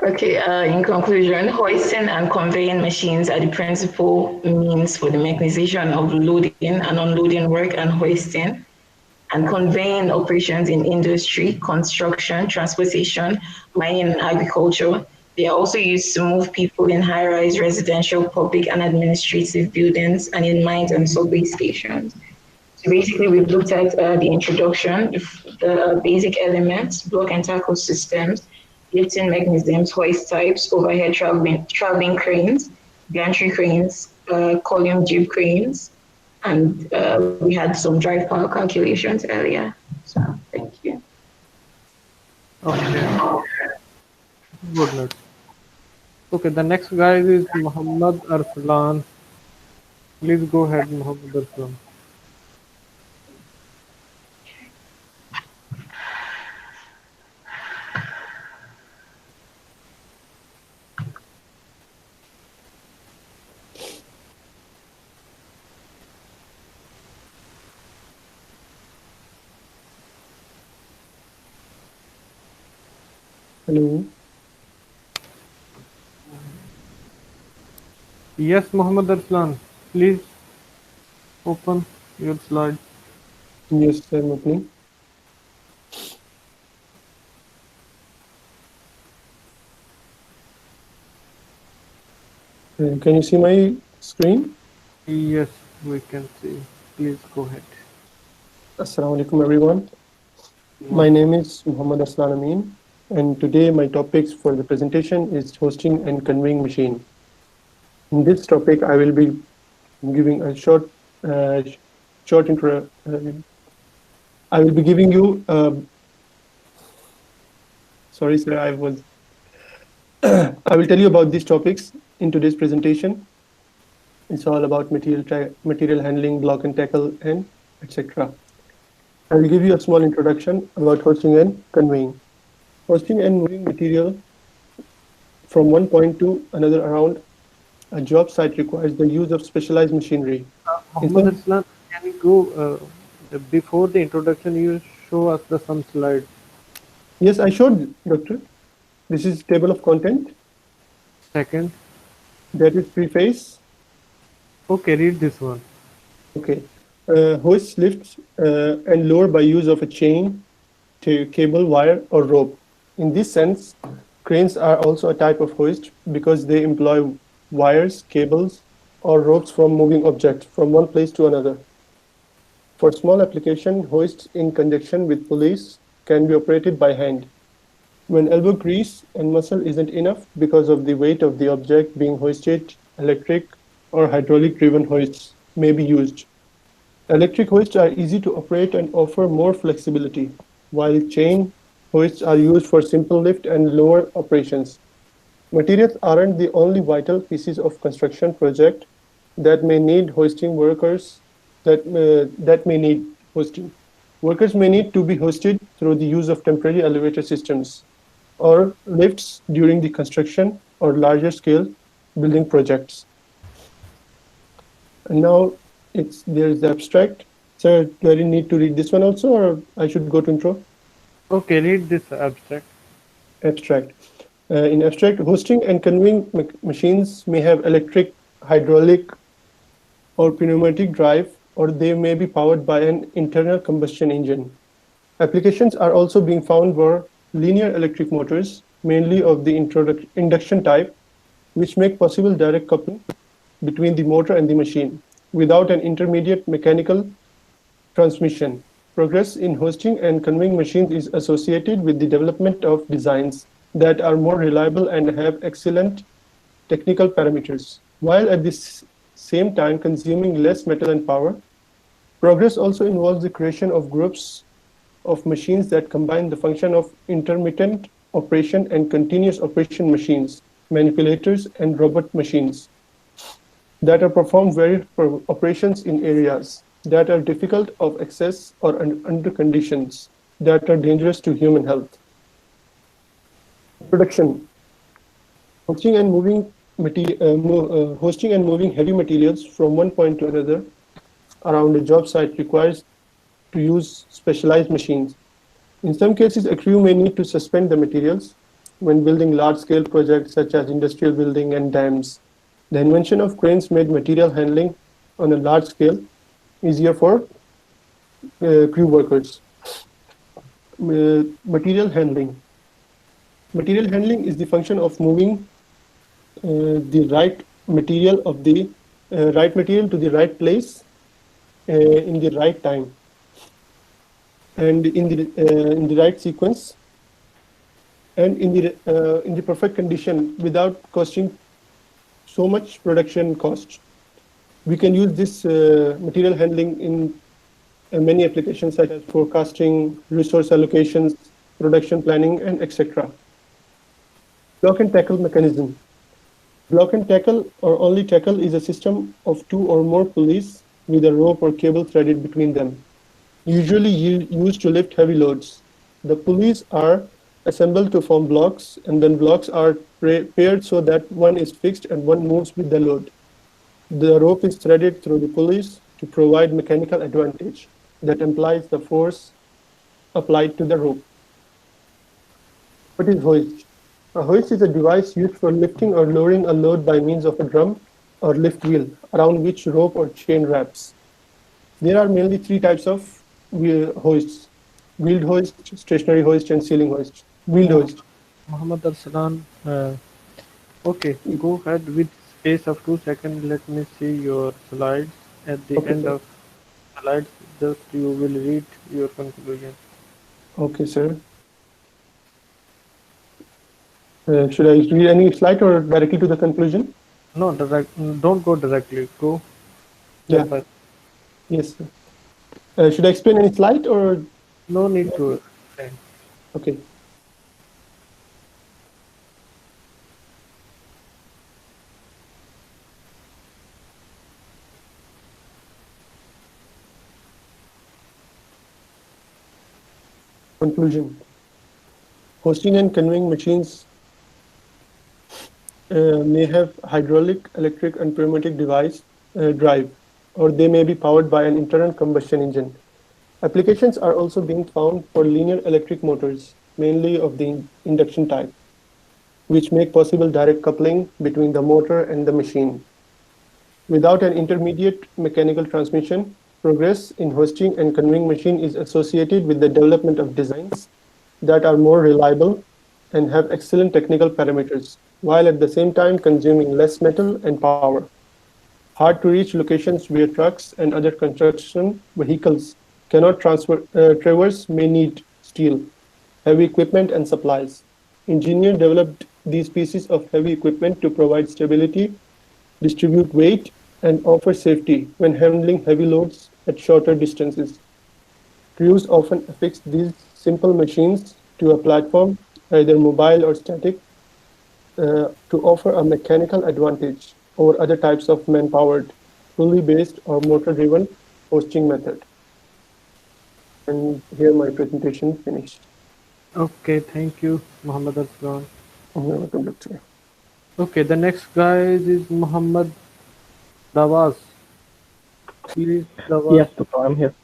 Okay, in conclusion, hoisting and conveying machines are the principal means for the mechanization of loading and unloading work and hoisting, and conveying operations in industry, construction, transportation, mining, and agriculture. They are also used to move people in high-rise residential, public, and administrative buildings, and in mines and subway stations. So basically, we've looked at the introduction, the basic elements, block and tackle systems, lifting mechanisms, hoist types, overhead traveling cranes, gantry cranes, column jib cranes, and we had some drive power calculations earlier. So thank you. Okay. Goodness. Okay, the next guy is Muhammad Arslan. Please go ahead, Muhammad Arslan. Hello. Yes, Muhammad Arslan, please open your slide. Yes, I'm opening. Can you see my screen? Yes, we can see. Please go ahead. Assalamu alaikum, everyone. My name is Muhammad Aslan Amin, and today my topics for the presentation is hosting and conveying machine. In this topic, I will be giving a short intro. I will be giving you. Sorry, sir, I was. I will tell you about these topics in today's presentation. It's all about material handling, block and tackle, and etc. I will give you a small introduction about hosting and conveying. Hosting and moving material from one point to another around a job site requires the use of specialized machinery. Muhammad Arslan, can you go before the introduction? You show us some slides. Yes, I showed, Doctor. This is table of content. Second. That is preface. Okay, read this one. Okay. Hoist lifts and lower by use of a chain, cable, wire, or rope. In this sense, cranes are also a type of hoist because they employ wires, cables, or ropes from moving objects from one place to another. For small application, hoists in conjunction with pulleys can be operated by hand. When elbow grease and muscle isn't enough because of the weight of the object being hoisted, electric or hydraulic-driven hoists may be used. Electric hoists are easy to operate and offer more flexibility, while chain hoists are used for simple lift and lower operations. Materials aren't the only vital pieces of construction project that may need hoisting workers that may need hoisting. Workers may need to be hoisted through the use of temporary elevator systems or lifts during the construction or larger scale building projects. And now there's the abstract. Sir, do I need to read this one also, or I should go to intro? Okay, read this abstract. Abstract. In abstract, hosting and conveying machines may have electric, hydraulic, or pneumatic drive, or they may be powered by an internal combustion engine. Applications are also being found for linear electric motors, mainly of the induction type, which make possible direct coupling between the motor and the machine without an intermediate mechanical transmission. Progress in hosting and conveying machines is associated with the development of designs that are more reliable and have excellent technical parameters, while at the same time consuming less metal and power. Progress also involves the creation of groups of machines that combine the function of intermittent operation and continuous operation machines, manipulators, and robot machines that are performed various operations in areas that are difficult of access or under conditions that are dangerous to human health. Production. Hosting and moving heavy materials from one point to another around a job site requires to use specialized machines. In some cases, a crew may need to suspend the materials when building large-scale projects such as industrial building and dams. The invention of cranes made material handling on a large scale easier for crew workers. Material handling. Material handling is the function of moving the right material to the right place in the right time and in the right sequence and in the perfect condition without costing so much production cost. We can use this material handling in many applications such as forecasting, resource allocations, production planning, and etc. Block and tackle mechanism. Block and tackle or only tackle is a system of two or more pulleys with a rope or cable threaded between them, usually used to lift heavy loads. The pulleys are assembled to form blocks, and then blocks are paired so that one is fixed and one moves with the load. The rope is threaded through the pulleys to provide mechanical advantage that implies the force applied to the rope. What is hoist? A hoist is a device used for lifting or lowering a load by means of a drum or lift wheel, around which rope or chain wraps. There are mainly three types of hoists: wheeled hoist, stationary hoist, and ceiling hoist. Wheeled hoist. Muhammad Arsalan, okay, go ahead with space of 2 seconds. Let me see your slides. At the Okay, end sir. of slides, just you will read your conclusion. Okay, sir. Should I read any slide or directly to the conclusion? No, direct. Don't go directly. Go Yeah. step by. Yes, sir. Should I explain any slide or? No need to explain. Okay. Conclusion. Hosting and conveying machines may have hydraulic, electric, and pneumatic drive, or they may be powered by an internal combustion engine. Applications are also being found for linear electric motors, mainly of the induction type, which make possible direct coupling between the motor and the machine. Without an intermediate mechanical transmission, progress in hosting and conveying machine is associated with the development of designs that are more reliable and have excellent technical parameters, while at the same time consuming less metal and power. Hard to reach locations where trucks and other construction vehicles cannot traverse may need steel, heavy equipment, and supplies. Engineers developed these pieces of heavy equipment to provide stability, distribute weight, and offer safety when handling heavy loads at shorter distances. Crews often affix these simple machines to a platform, either mobile or static, to offer a mechanical advantage over other types of man-powered, pulley-based or motor-driven hosting method. And here my presentation finished. Okay, thank you, Muhammad Arsalan. Welcome, Doctor. Okay, the next guy is Muhammad Dawaz. Please, Dawaz. Yes, Doctor, I'm here.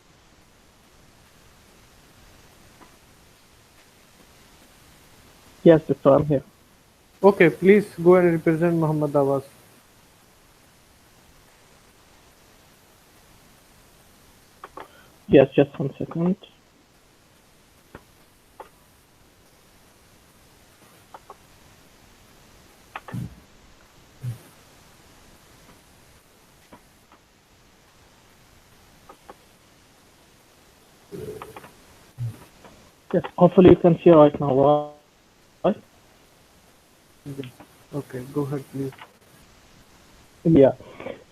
Yes, Doctor, I'm here. Okay, please go and represent Muhammad Dawaz. Yes, just 1 second. Yes, hopefully you can see right now, right? Okay, go ahead, please. Yeah.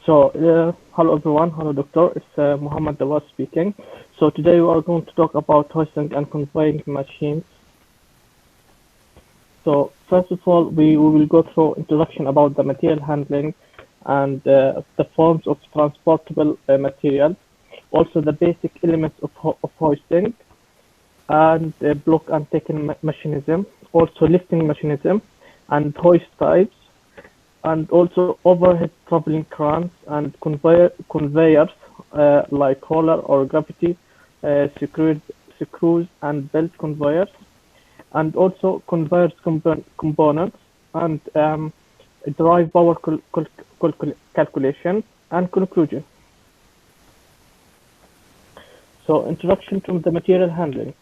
So, hello everyone, hello Doctor, it's Muhammad Dawaz speaking. So today we are going to talk about hoisting and conveying machines. So first of all, we will go through introduction about the material handling and the forms of transportable material, also the basic elements of hoisting, and block and tackle mechanism, also lifting mechanism, and hoist types, and also overhead traveling crans and conveyors like roller or gravity screws and belt conveyors, and also conveyors components and drive power calculation and conclusion. So introduction to the material handling.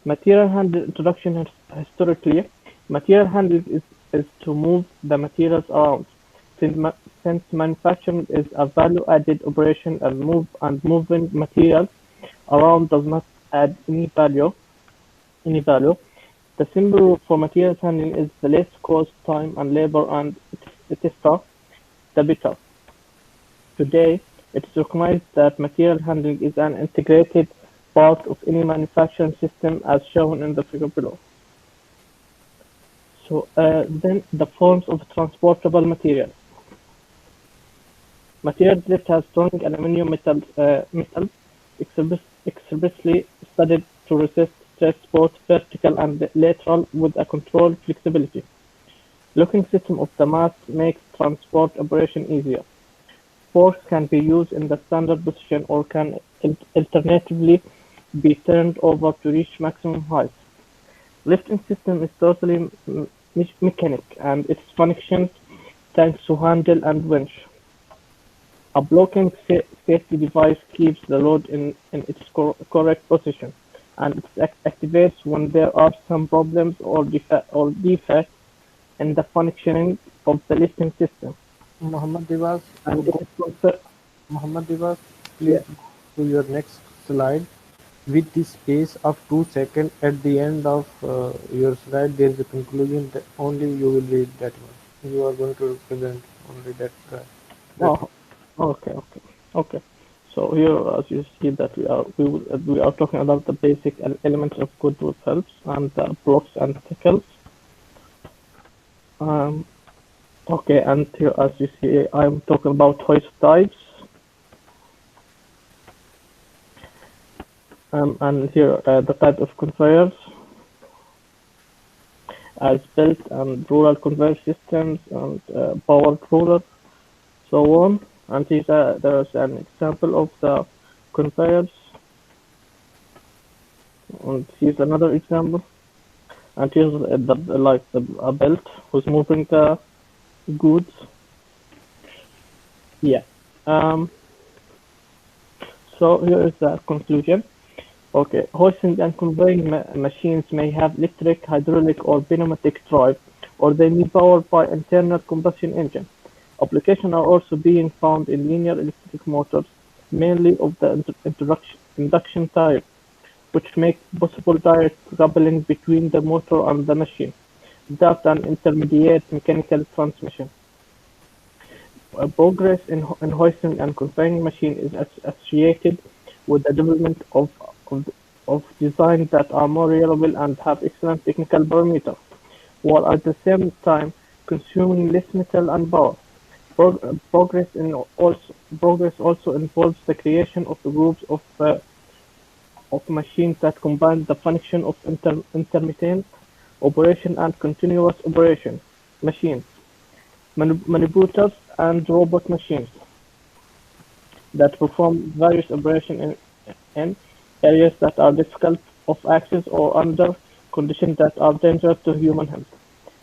Material handling introduction historically, material handling is to move the materials around. Since manufacturing is a value-added operation and moving materials around does not add any value, the symbol for materials handling is the less cost, time, and labor, and etc. the better. Today, it is recognized that material handling is an integrated part of any manufacturing system as shown in the figure below. So then the forms of transportable materials. Materials lift has strong aluminum metals expressly studied to resist stress both vertical and lateral with a controlled flexibility. Locking system of the mast makes transport operation easier. Forks can be used in the standard position or can alternatively be turned over to reach maximum height. Lifting system is totally mechanic and its functions thanks to handle and winch. A blocking safety device keeps the load in its correct position, and it activates when there are some problems or defects in the functioning of the lifting system. Muhammad Divas, And it is considered, Muhammad Divas, yeah. please go to your next slide. With the space of 2 seconds at the end of your slide, there is a conclusion that only you will read that one. You are going to represent only that guy. Oh, okay. So here, as you see, that we are talking about the basic elements of good with helps and the blocks and tackles. Um, okay, and here, as you see, I'm talking about hoist types. And here the type of conveyors as belt and rural conveyor systems and powered roller, so on. And there's an example of the conveyors, and here's another example. And here's a belt who's moving the goods. Yeah. Um. So here is the conclusion. Okay, hoisting and conveying machines may have electric, hydraulic, or pneumatic drive, or they may be powered by internal combustion engine. Applications are also being found in linear electric motors, mainly of the induction type, which make possible direct coupling between the motor and the machine, without an intermediate mechanical transmission. Progress in hoisting and conveying machine is associated with the development of designs that are more reliable and have excellent technical parameters, while at the same time consuming less metal and power. Progress also involves the creation of groups of machines that combine the function of intermittent operation and continuous operation machines, manipulators, and robot machines that perform various operations in areas that are difficult of access or under conditions that are dangerous to human health.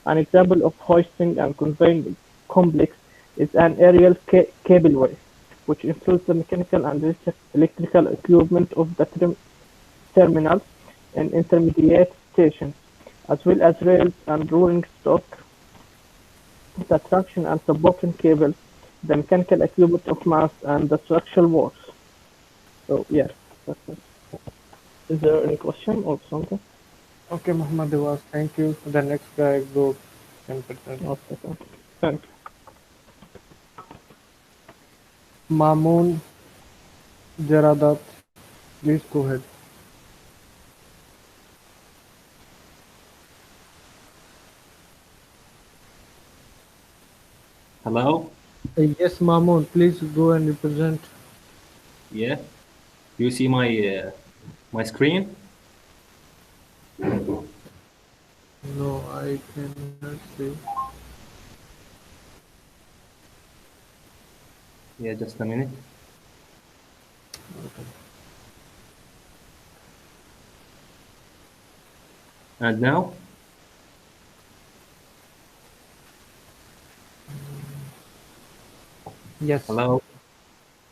An example of hoisting and conveying complex is an aerial cableway, which includes the mechanical and electrical equipment of the terminals and intermediate stations, as well as rails and rolling stock, the traction and supporting cables, the mechanical equipment of mast, and the structural works. So, yeah, that's it. Is there any question or something? Okay, Muhammad Divas, thank you. The next guy go 10%. Okay, thank you. Mamoon Jaradat, please go ahead. Hello? Yes, Mamoon, please go and represent. Yeah. You see my screen? No, I cannot see. Yeah, just a minute. Okay. And now? Yes. Hello?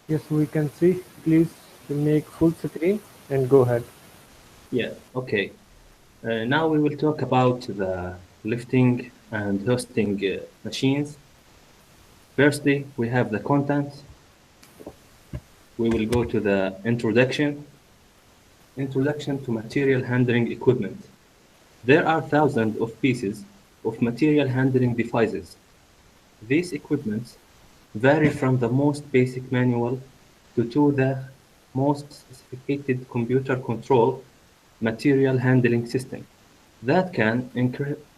Yes, we can see. Please make full screen and go ahead. Yeah, okay. Now we will talk about the lifting and hosting machines. Firstly, we have the content. We will go to the introduction. Introduction to material handling equipment. There are thousands of pieces of material handling devices. These equipments vary from the most basic manual to the most sophisticated computer control material handling system that can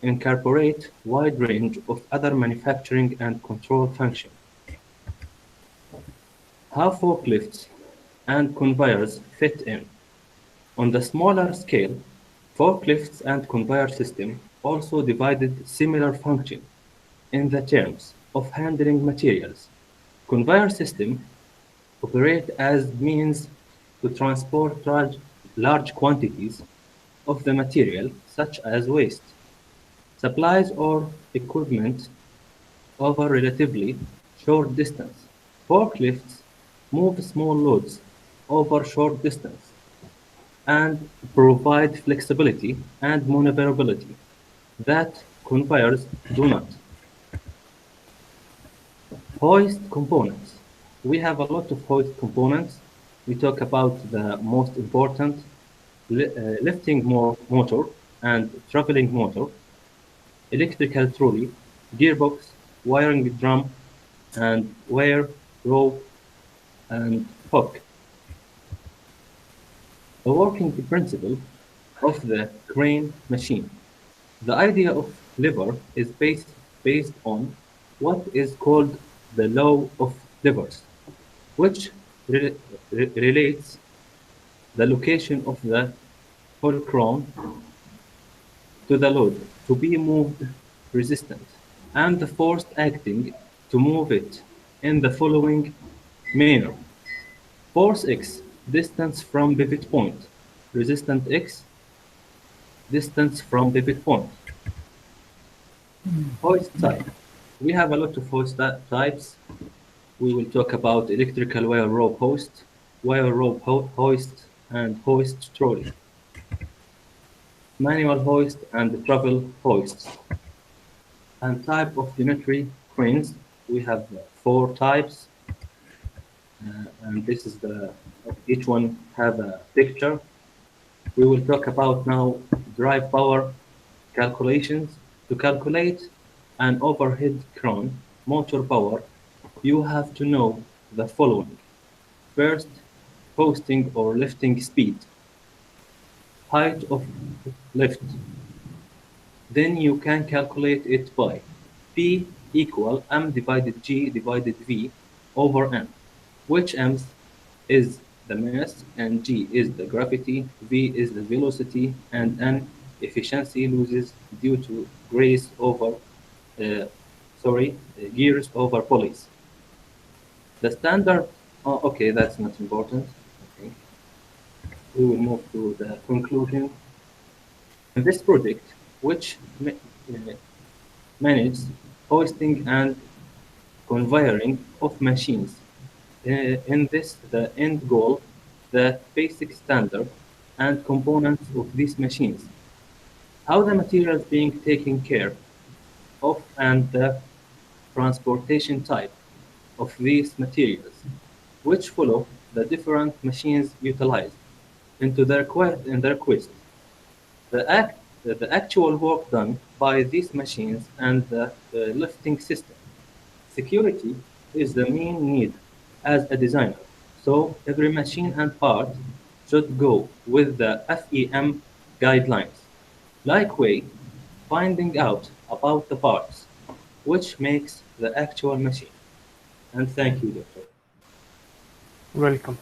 incorporate wide range of other manufacturing and control functions. How forklifts and conveyors fit in. On the smaller scale, forklifts and conveyor system also divided similar function in the terms of handling materials. Conveyor system operate as means to transport large quantities of the material, such as waste, supplies or equipment over relatively short distance. Forklifts move small loads over short distance and provide flexibility and maneuverability that conveyors do not. Hoist components. We have a lot of hoist components. We talk about the most important lifting motor and traveling motor, electrical trolley, gearbox, wiring drum, and wire, rope, and hook. The working principle of the crane machine. The idea of lever is based on what is called the law of levers, which relates the location of the fulcrum to the load to be moved resistant, and the force acting to move it in the following manner. Force X, distance from pivot point. Resistance X, distance from pivot point. Hoist type. We have a lot of hoist types. We will talk about electrical wire rope hoist, wire rope hoist, and hoist trolley. Manual hoist and travel hoists. And type of unitary cranes. We have 4 types, and this is each one have a picture. We will talk about now drive power calculations. To calculate an overhead crane motor power, you have to know the following. First, hoisting or lifting speed, height of lift. Then you can calculate it by P equal M divided G divided V over N, which M is the mass and G is the gravity, V is the velocity, and N efficiency loses due to gears over pulleys. The standard, okay, that's not important. Okay. We will move to the conclusion. In this project, which manages hoisting and conveying of machines, in this, the end goal, the basic standard and components of these machines, how the materials being taken care of, and the transportation type of these materials, which follow the different machines utilized into their quest. The actual work done by these machines and the lifting system. Security is the main need as a designer, so every machine and part should go with the FEM guidelines. Likewise, finding out about the parts, which makes the actual machine. And thank you, Doctor. Welcome.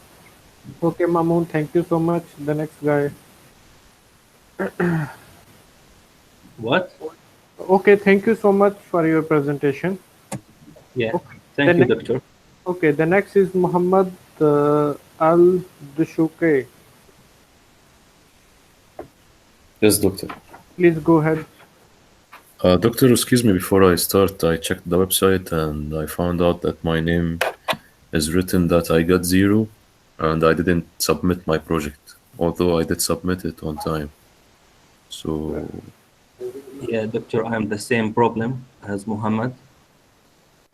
Okay, Mamoon, thank you so much. The next guy. What? Okay, thank you so much for your presentation. Yeah, okay. Thank you, Doctor. Okay, the next is Muhammad Al-Dushuke. Yes, Doctor. Please go ahead. Doctor, excuse me, before I start, I checked the website and I found out that my name is written that I got 0 and I didn't submit my project, although I did submit it on time. So... Yeah, Doctor, I am the same problem as Muhammad.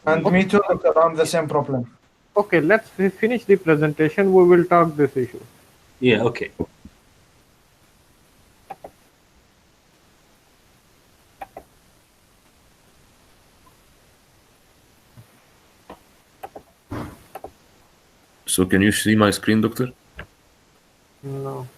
And me too, Doctor, I'm the same problem. Okay, let's finish the presentation. We will talk this issue. Yeah, okay. So can you see my screen, Doctor? No.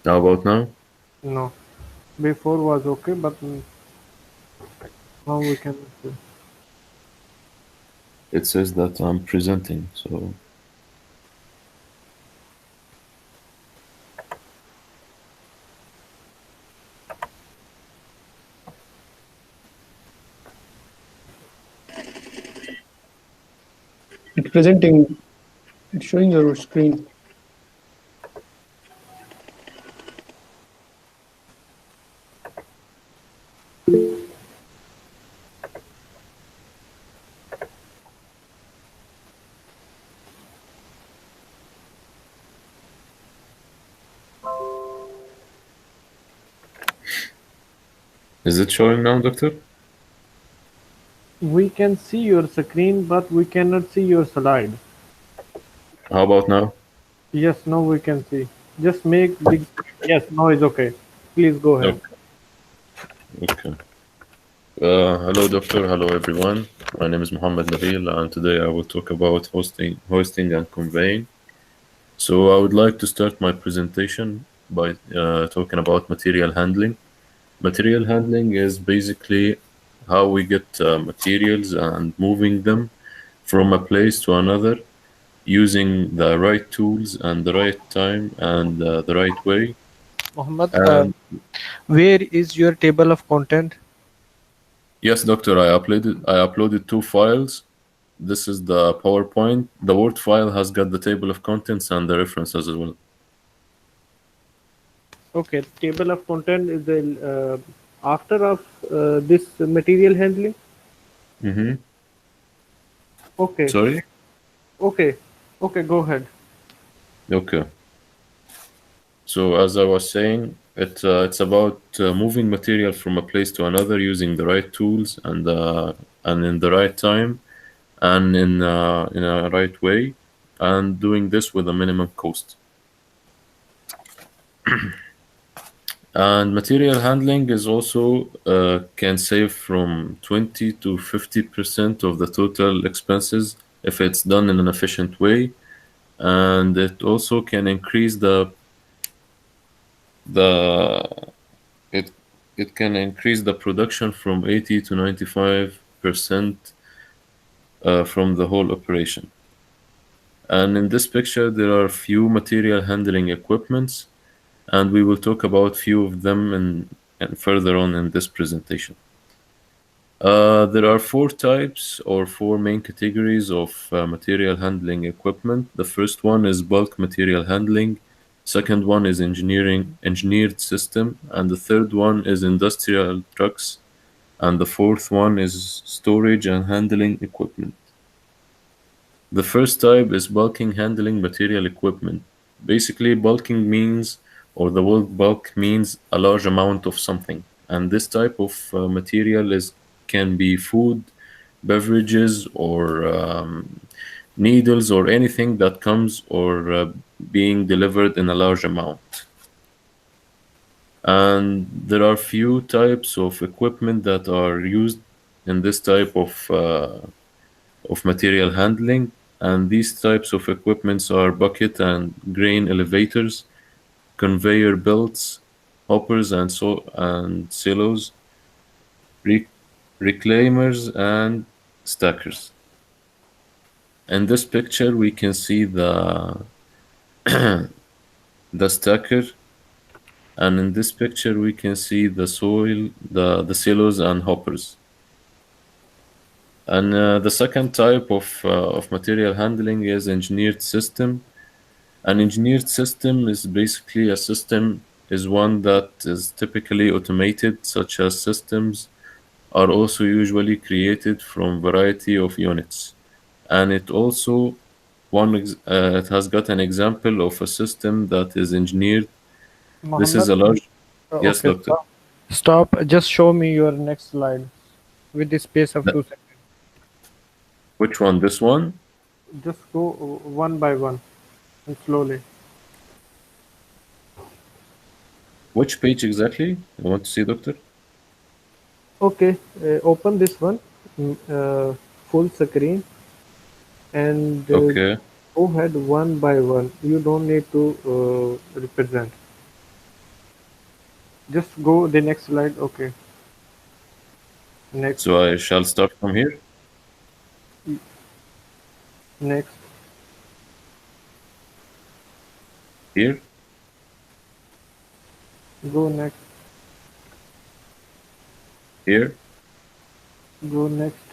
How about now? No. Before was okay, but now we can see. It says that I'm presenting, so... It's presenting. It's showing your screen. Is it showing now, Doctor? We can see your screen, but we cannot see your slide. How about now? Yes, now we can see. Just make big. Yes, now is okay. Please go ahead. Okay. Hello, Doctor. Hello, everyone. My name is Mohammed Nabil, and today I will talk about hoisting and conveying. So I would like to start my presentation by talking about material handling. Material handling is basically how we get materials and moving them from a place to another using the right tools and the right time and the right way. Mohammed, And where is your table of content? yes, Doctor, I uploaded two files. This is the PowerPoint. The Word file has got the table of contents and the references as well. Okay, table of content is the after of this material handling. Mm-hmm. Okay. Sorry? Okay. Okay, go ahead. Okay. So as I was saying, it's about moving material from a place to another using the right tools and in the right time and in a right way, and doing this with a minimum cost. And material handling is also can save from 20 to 50% of the total expenses if it's done in an efficient way, and it also can increase the it it can increase the production from 80 to 95% from the whole operation. And in this picture, there are few material handling equipments, and we will talk about few of them and further on in this presentation. There are four types or four main categories of material handling equipment. The first one is bulk material handling. Second one is engineered system, and the third one is industrial trucks, and the fourth one is storage and handling equipment. The first type is bulking handling material equipment. Basically, bulking means, or the word bulk means a large amount of something. And this type of material can be food, beverages, or needles, or anything that comes or being delivered in a large amount. And there are few types of equipment that are used in this type of material handling, and these types of equipments are bucket and grain elevators, conveyor belts, hoppers and silos, reclaimers and stackers. In this picture, we can see the the stacker, and in this picture, we can see the silos and hoppers. And the second type of material handling is engineered system. An engineered system is basically is one that is typically automated, such as systems are also usually created from variety of units. And it has got an example of a system that is engineered. This is Mohammed, a large. Yes, okay, doctor. stop. Just show me your next slide with the space of The- 2 seconds. Which one? This one? Just go one by one and slowly. Which page exactly? I want to see, doctor. Okay, open this one, full screen, and Okay. go ahead one by one. You don't need to represent. Just go the next slide. Okay. Next. So I shall start from here. Next. Here. Go next. Here. Go next.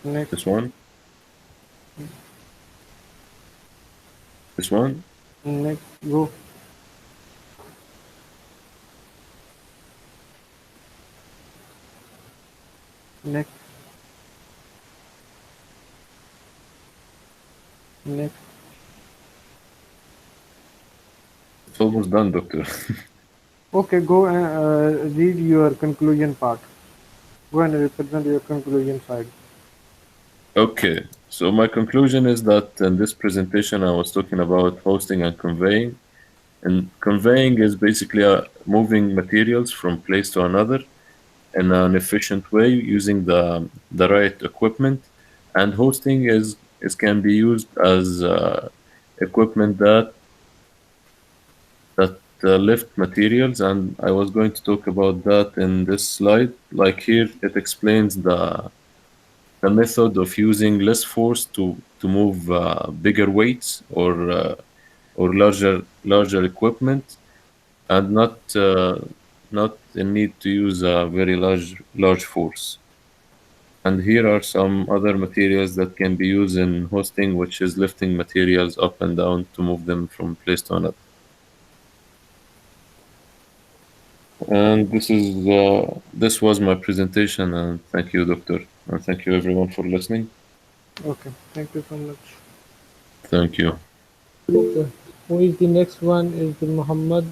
Next. This one. This one. Next, go. Next. Next. It's almost done, doctor. Okay, go and read your conclusion part. Go and represent your conclusion side. Okay, so my conclusion is that in this presentation I was talking about hosting and conveying. And conveying is basically moving materials from place to another in an efficient way using the right equipment. And hosting is can be used as equipment that lift materials, and I was going to talk about that in this slide. Like here, it explains the method of using less force to move bigger weights or larger equipment, and not in need to use a very large force. And here are some other materials that can be used in hosting, which is lifting materials up and down to move them from place to another. And this was my presentation, and thank you, doctor, and thank you everyone for listening. Okay, thank you so much. Thank you. Okay. Who is the next one? Is the Muhammad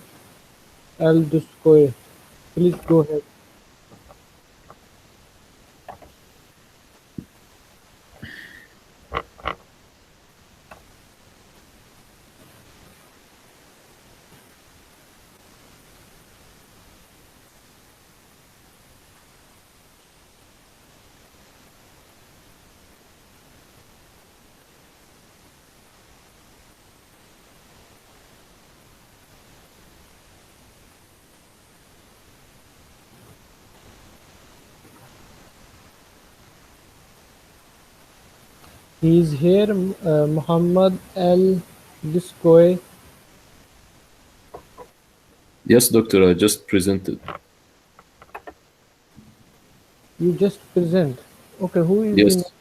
Al Duskoy. Please go ahead. He is here, Muhammad Al Duskoy. Yes, doctor, I just presented. You just present. Okay, who is Yes.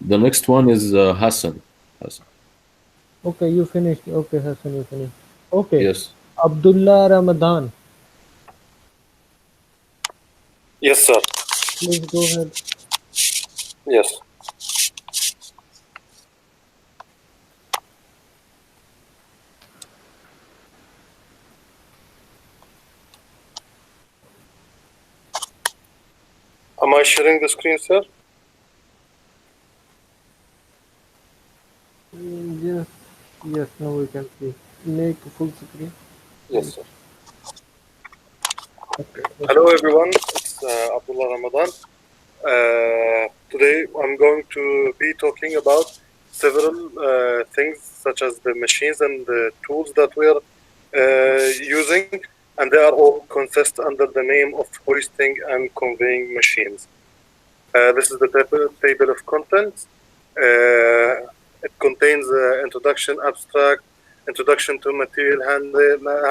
The next one is Hassan. Okay, you finished. Okay, Hassan, you finished. Okay. Yes. Abdullah Ramadan. Yes, sir. Please go ahead. Yes. Am I sharing the screen, sir? Yes. Yes, now we can see. Make full screen. Yes, sir. Okay. Hello, everyone. It's Abdullah Ramadan. Today, I'm going to be talking about several things, such as the machines and the tools that we are using, and they are all consist under the name of hoisting and conveying machines. This is the table of contents. It contains introduction, abstract, introduction to material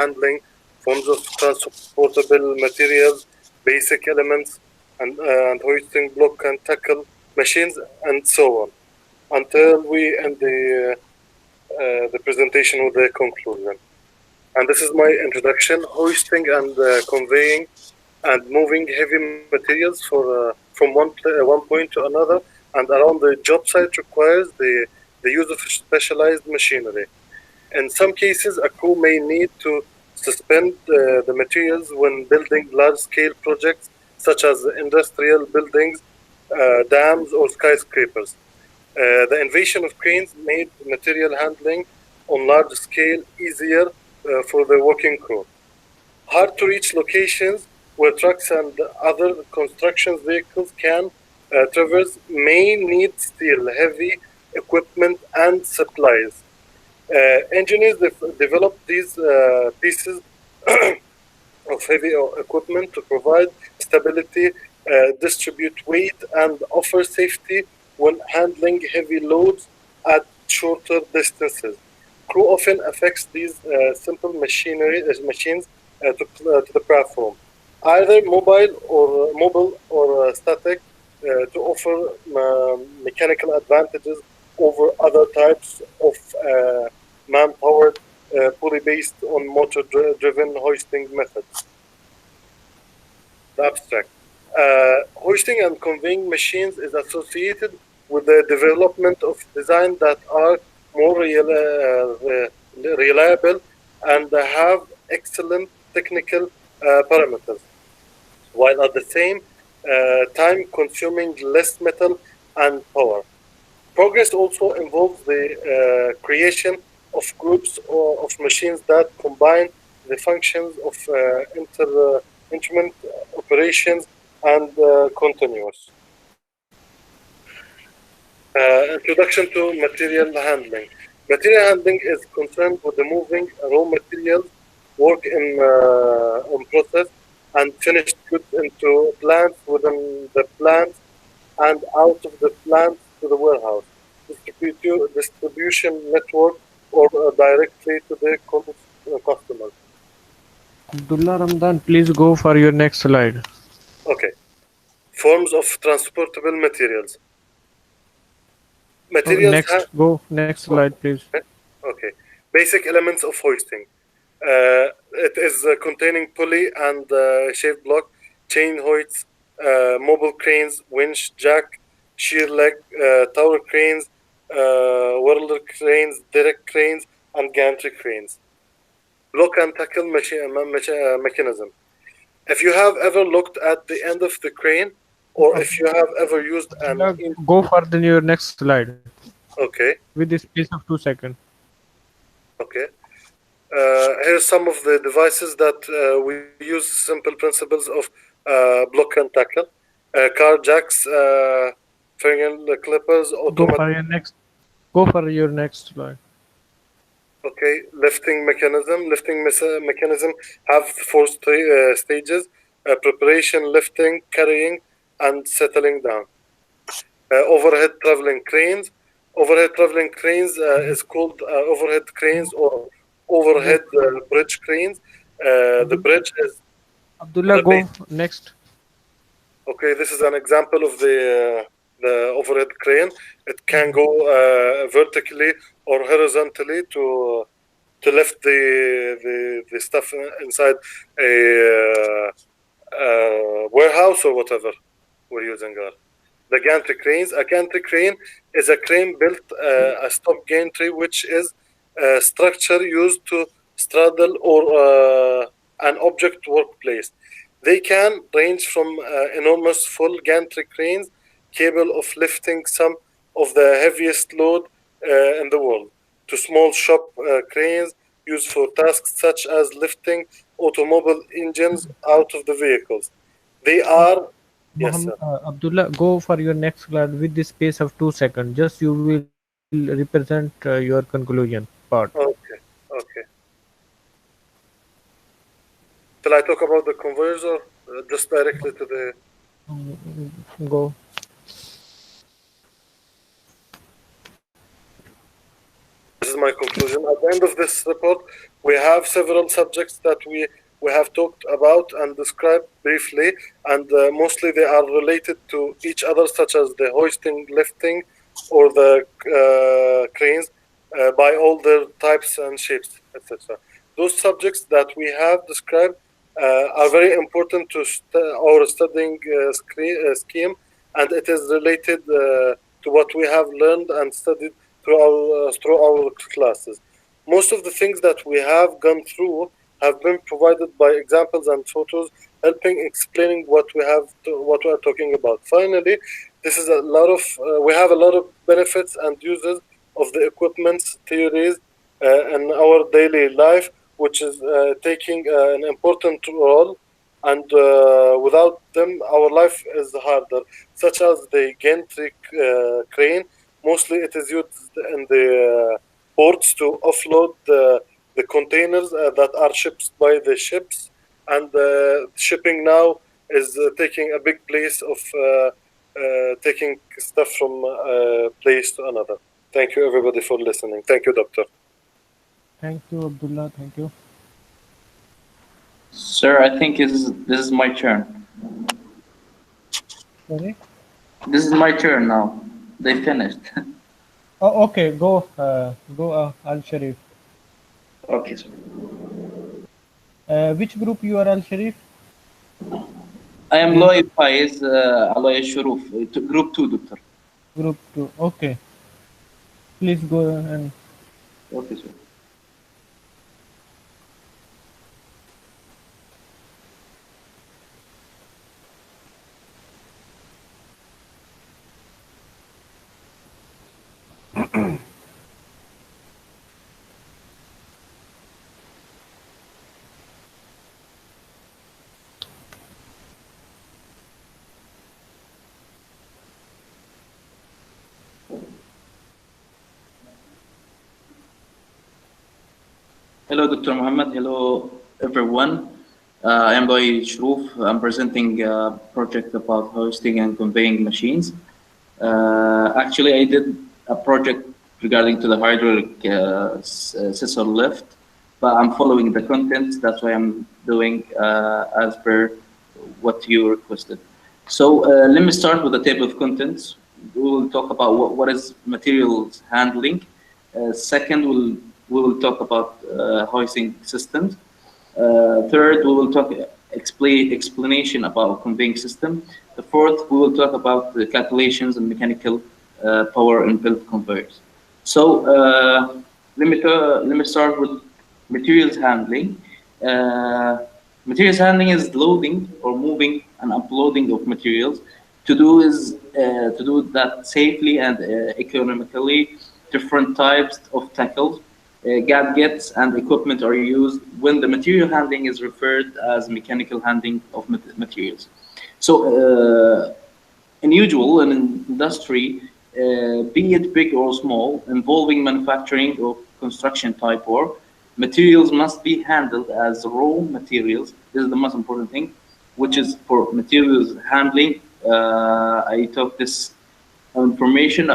handling, forms of transportable materials, basic elements, and hoisting, block and tackle machines, and so on, until we end the presentation with the conclusion. And this is my introduction: hoisting and conveying and moving heavy materials from one point to another and around the job site requires the use of specialized machinery. In some cases, a crew may need to suspend the materials when building large-scale projects such as industrial buildings, dams, or skyscrapers. The invention of cranes made material handling on large scale easier for the working crew. Hard to reach locations where trucks and other construction vehicles can traverse may need steel, heavy equipment, and supplies. Engineers develop these pieces of heavy equipment to provide stability, distribute weight, and offer safety when handling heavy loads at shorter distances. Crew often affects these simple machines to the platform, either mobile or static, to offer mechanical advantages over other types of man-powered, fully based on motor-driven hoisting methods. The abstract. Hoisting and conveying machines is associated with the development of design that are more reliable and have excellent technical parameters, while at the same time consuming less metal and power. Progress also involves the creation of groups of machines that combine the functions of instrument operations and continuous. Introduction to material handling. Material handling is concerned with the moving raw materials, work in process, and finished goods into plants, within the plants, and out of the plants to the warehouse, distribution network, or directly to the customer. Abdullah Ramadan, please go for your next slide. Okay. Forms of transportable materials. Materials Next slide, please. Okay. Basic elements of hoisting. It is containing pulley and shape block, chain hoists, mobile cranes, winch, jack, shear leg, tower cranes, whirler cranes, derrick cranes, and gantry cranes. Block and tackle mechanism. If you have ever looked at the end of the crane, or if you have ever used an... Go for your next slide. Okay. With this space of 2 seconds. Okay. Here's some of the devices that we use simple principles of block and tackle. Car jacks, finger clippers, Go for your next slide. Okay, lifting mechanism. Lifting mechanism have 4 stages: preparation, lifting, carrying, and settling down. Overhead traveling cranes. Overhead traveling cranes is called overhead cranes or overhead bridge cranes. The bridge is... Abdullah, go next. Okay, this is an example of the overhead crane. It can go vertically or horizontally to lift the stuff inside a warehouse or whatever we're using there. The gantry cranes. A gantry crane is a crane built a stop gantry, which is a structure used to straddle or an object workplace. They can range from enormous full gantry cranes capable of lifting some of the heaviest load in the world, to small shop cranes used for tasks such as lifting automobile engines out of the vehicles. They are... Yes, sir. Abdullah, go for your next slide with the space of 2 seconds. Just you will represent your conclusion part. Okay, okay. Shall I talk about the conveyors or just directly to the... Go. This is my conclusion. At the end of this report, we have several subjects that we have talked about and described briefly, and mostly they are related to each other, such as the hoisting, lifting, or the cranes by all their types and shapes, etc. Those subjects that we have described are very important to our studying scheme, and it is related to what we have learned and studied through our classes. Most of the things that we have gone through have been provided by examples and photos, helping explaining what we are talking about. Finally, this is we have a lot of benefits and uses of the equipment's theories in our daily life, which is taking an important role, and without them, our life is harder, such as the gantry crane. Mostly it is used in the ports to offload the containers that are shipped by the ships, and shipping now is taking a big place of taking stuff from place to another. Thank you everybody for listening. Thank you, Doctor. Thank you, Abdullah. Thank you. Sir, I think this is my turn. Sorry? This is my turn now. They finished. Oh, okay, go, Al Sharif. Okay, sir. Which group you are, Al Sharif? I am Yes. Loy Faiz Aloy Shuruf, Group 2, Doctor. Group 2. Okay. Please go and. Okay, sir. Hello, Dr. Muhammad. Hello, everyone. I am Loy Shrouf. I'm presenting a project about hosting and conveying machines. Actually, I did a project regarding to the hydraulic scissor lift, but I'm following the content. That's why I'm doing as per what you requested. So let me start with the table of contents. We will talk about what is materials handling. Second, we will talk about hoisting systems. Third, we will talk explanation about conveying system. The fourth, we will talk about the calculations and mechanical power and belt conveyors. So let me start with materials handling. Materials handling is loading or moving and uploading of materials. To do that safely and economically. Different types of tackles, gadgets, and equipment are used when the material handling is referred as mechanical handling of materials. So, in usual in industry, be it big or small, involving manufacturing or construction type work, materials must be handled as raw materials. This is the most important thing, which is for materials handling. I took this information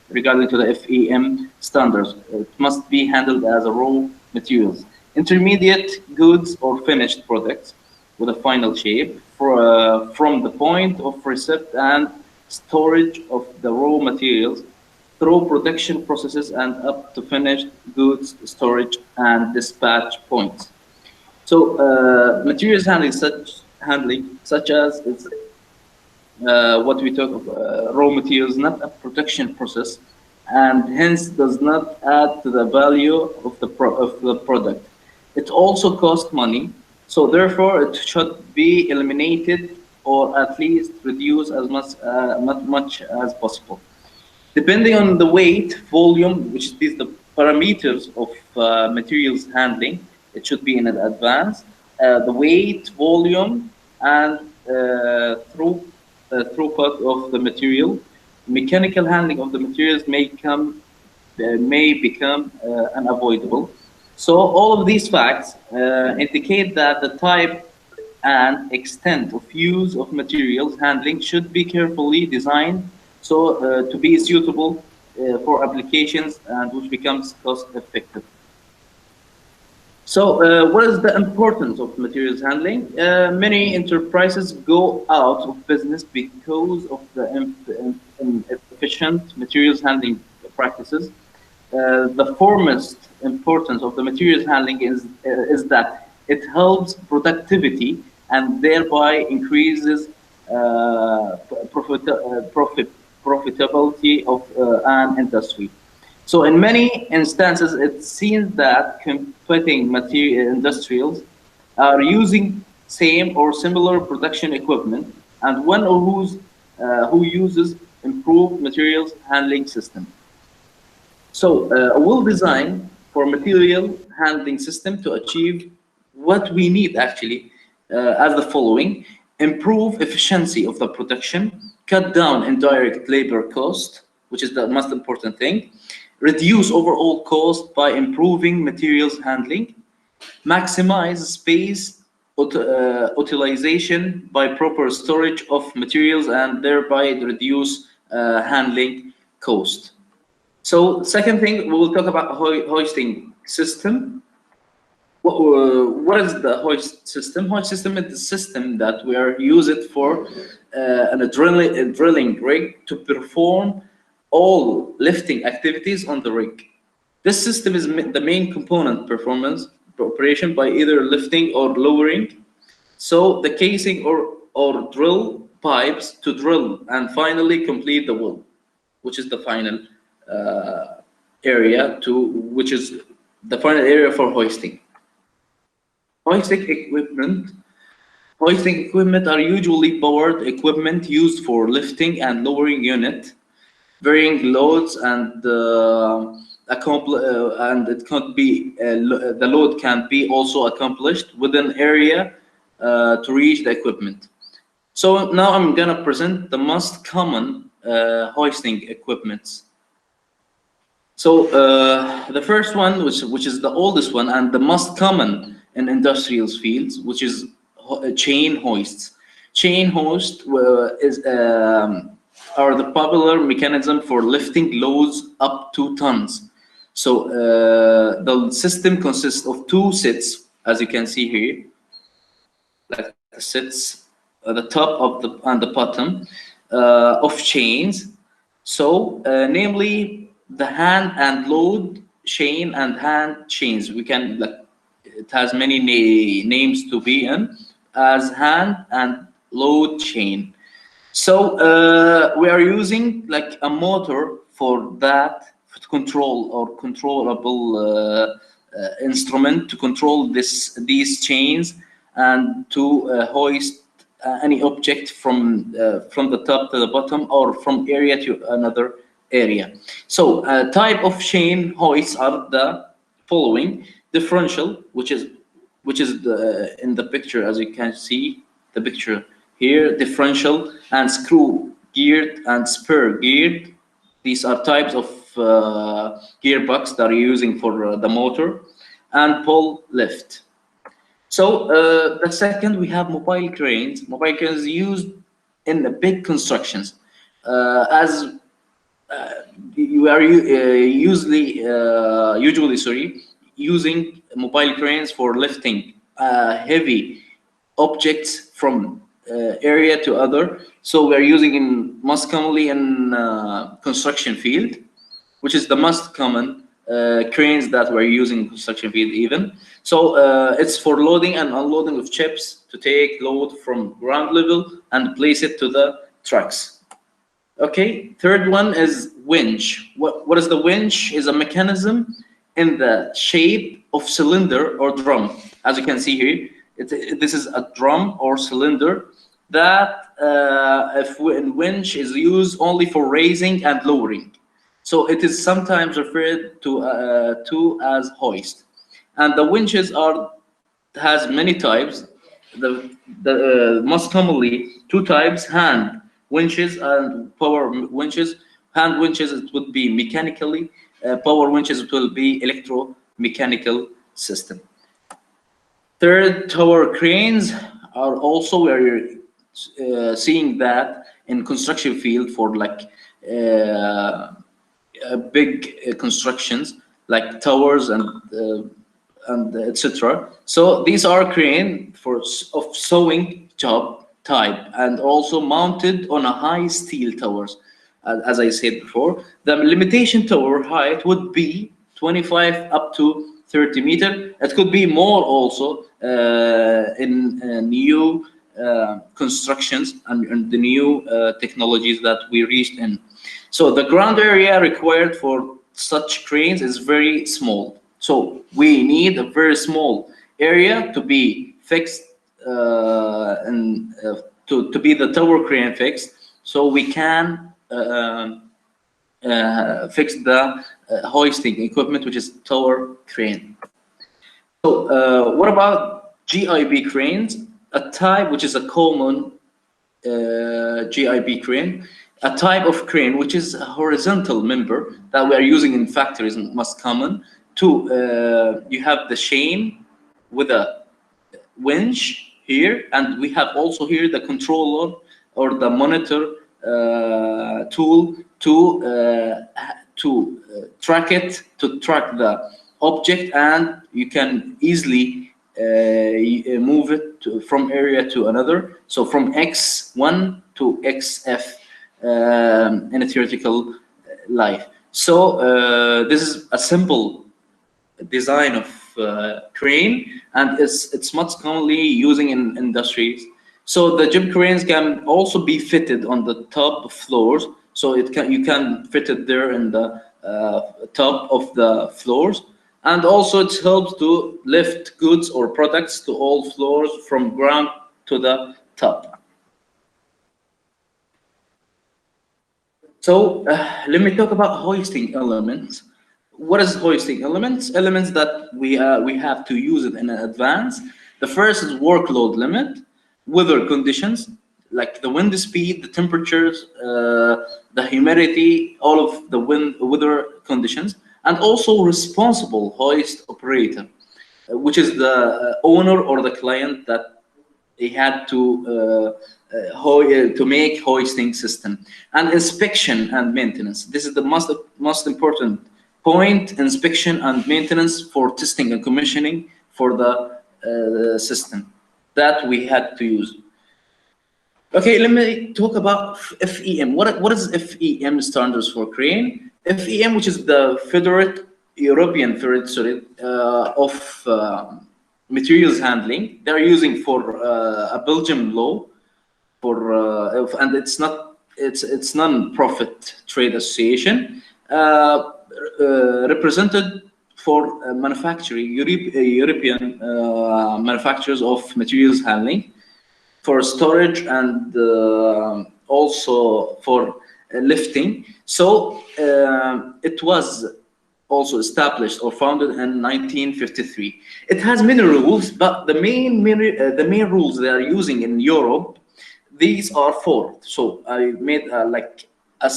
regarding to the FEM standards. It must be handled as a raw materials. Intermediate goods or finished products with a final shape from the point of receipt and storage of the raw materials through production processes and up to finished goods storage and dispatch points. So materials handling such as what we talk of raw materials, not a production process, and hence does not add to the value of the product. It also costs money, so therefore it should be eliminated or at least reduced as much as possible. Depending on the weight, volume, which is the parameters of materials handling, it should be in advance. The weight, volume, and throughput of the material. Mechanical handling of the materials may become unavoidable. So all of these facts indicate that the type and extent of use of materials handling should be carefully designed so to be suitable for applications and which becomes cost effective. So what is the importance of materials handling? Many enterprises go out of business because of the inefficient materials handling practices. The foremost importance of the materials handling is that it helps productivity and thereby increases profitability of an industry. So in many instances, it seems that competing material industrials are using same or similar production equipment, and one who uses improved materials handling system. So a well-designed for material handling system to achieve what we need actually as the following: improve efficiency of the production, cut down indirect labor cost, which is the most important thing, reduce overall cost by improving materials handling, maximize space utilization by proper storage of materials and thereby reduce handling cost. So second thing, we will talk about hoisting system. what is the hoist system? Hoist system is the system that we are using for a drilling rig to perform all lifting activities on the rig. This system is the main component performance operation by either lifting or lowering. So the casing or drill pipes to drill and finally complete the well, which is the final area which is the final area for hoisting. Hoisting equipment are usually powered equipment used for lifting and lowering unit, varying loads, and it can be the load can be also accomplished within area to reach the equipment. So now I'm gonna present the most common hoisting equipments. So the first one, which is the oldest one and the most common in industrial fields, which is chain hoists. Chain hoists are the popular mechanism for lifting loads up to tons. So the system consists of two sets, as you can see here, like the sets at the top of and the bottom of chains. So namely the hand and load chain and hand chains. We can it has many names to be in as hand and load chain. So we are using like a motor for that to control or controllable instrument to control these chains and to hoist any object from the top to the bottom or from area to another area. So type of chain hoists are the following: differential, which is in the picture, as you can see the picture here, differential, and screw geared and spur geared. These are types of gearbox that are using for the motor, and pull lift. So the second, we have mobile cranes. Mobile cranes used in the big constructions, as you are usually using mobile cranes for lifting heavy objects from area to other. So we're using most commonly in construction field, which is the most common cranes that we're using in construction field even. So it's for loading and unloading of chips to take load from ground level and place it to the trucks. Okay, third one is winch. What is the winch? Is a mechanism in the shape of cylinder or drum. As you can see here, this is a drum or cylinder that winch is used only for raising and lowering. So it is sometimes referred to as hoist. And the winches has many types. The most commonly two types: hand winches and power winches. Hand winches, it would be mechanically. Power winches, it will be electromechanical system. Third, tower cranes are also where you're seeing that in construction field for like big constructions like towers and etc. So these are crane of sewing job type and also mounted on a high steel towers. As I said before, the limitation tower height would be 25 up to 30 meter. It could be more also in new constructions and the new technologies that we reached in. So the ground area required for such cranes is very small. So we need a very small area to be fixed and to be the tower crane fixed, so we can fix the hoisting equipment, which is tower crane. So what about GIB cranes? A type which is a common GIB crane, a type of crane which is a horizontal member that we are using in factories and most common. You have the chain with a winch here, and we have also here the controller or the monitor tool to track it, to track object, and you can easily move it from area to another. So from X1 to XF in a theoretical life. So this is a simple design of crane, and it's much commonly using in industries. So the jib cranes can also be fitted on the top floors. So you can fit it there in the top of the floors, and also it helps to lift goods or products to all floors from ground to the top. So let me talk about hoisting elements. What is hoisting elements? Elements that we have to use it in advance. The first is workload limit, weather conditions like the wind speed, the temperatures, the humidity, all of the weather conditions, and also responsible hoist operator, which is the owner or the client that they had to make hoisting system, and inspection and maintenance. This is the most important point: inspection and maintenance for testing and commissioning for the system that we had to use. Okay, let me talk about FEM. What is FEM standards for crane? FEM, which is the European Federation of materials handling. They're using for a Belgian law for and it's non-profit trade association represented for manufacturing European manufacturers of materials handling for storage and also for lifting. So it was also established or founded in 1953. It has many rules, but the main rules they are using in Europe, these are 4. So I made like a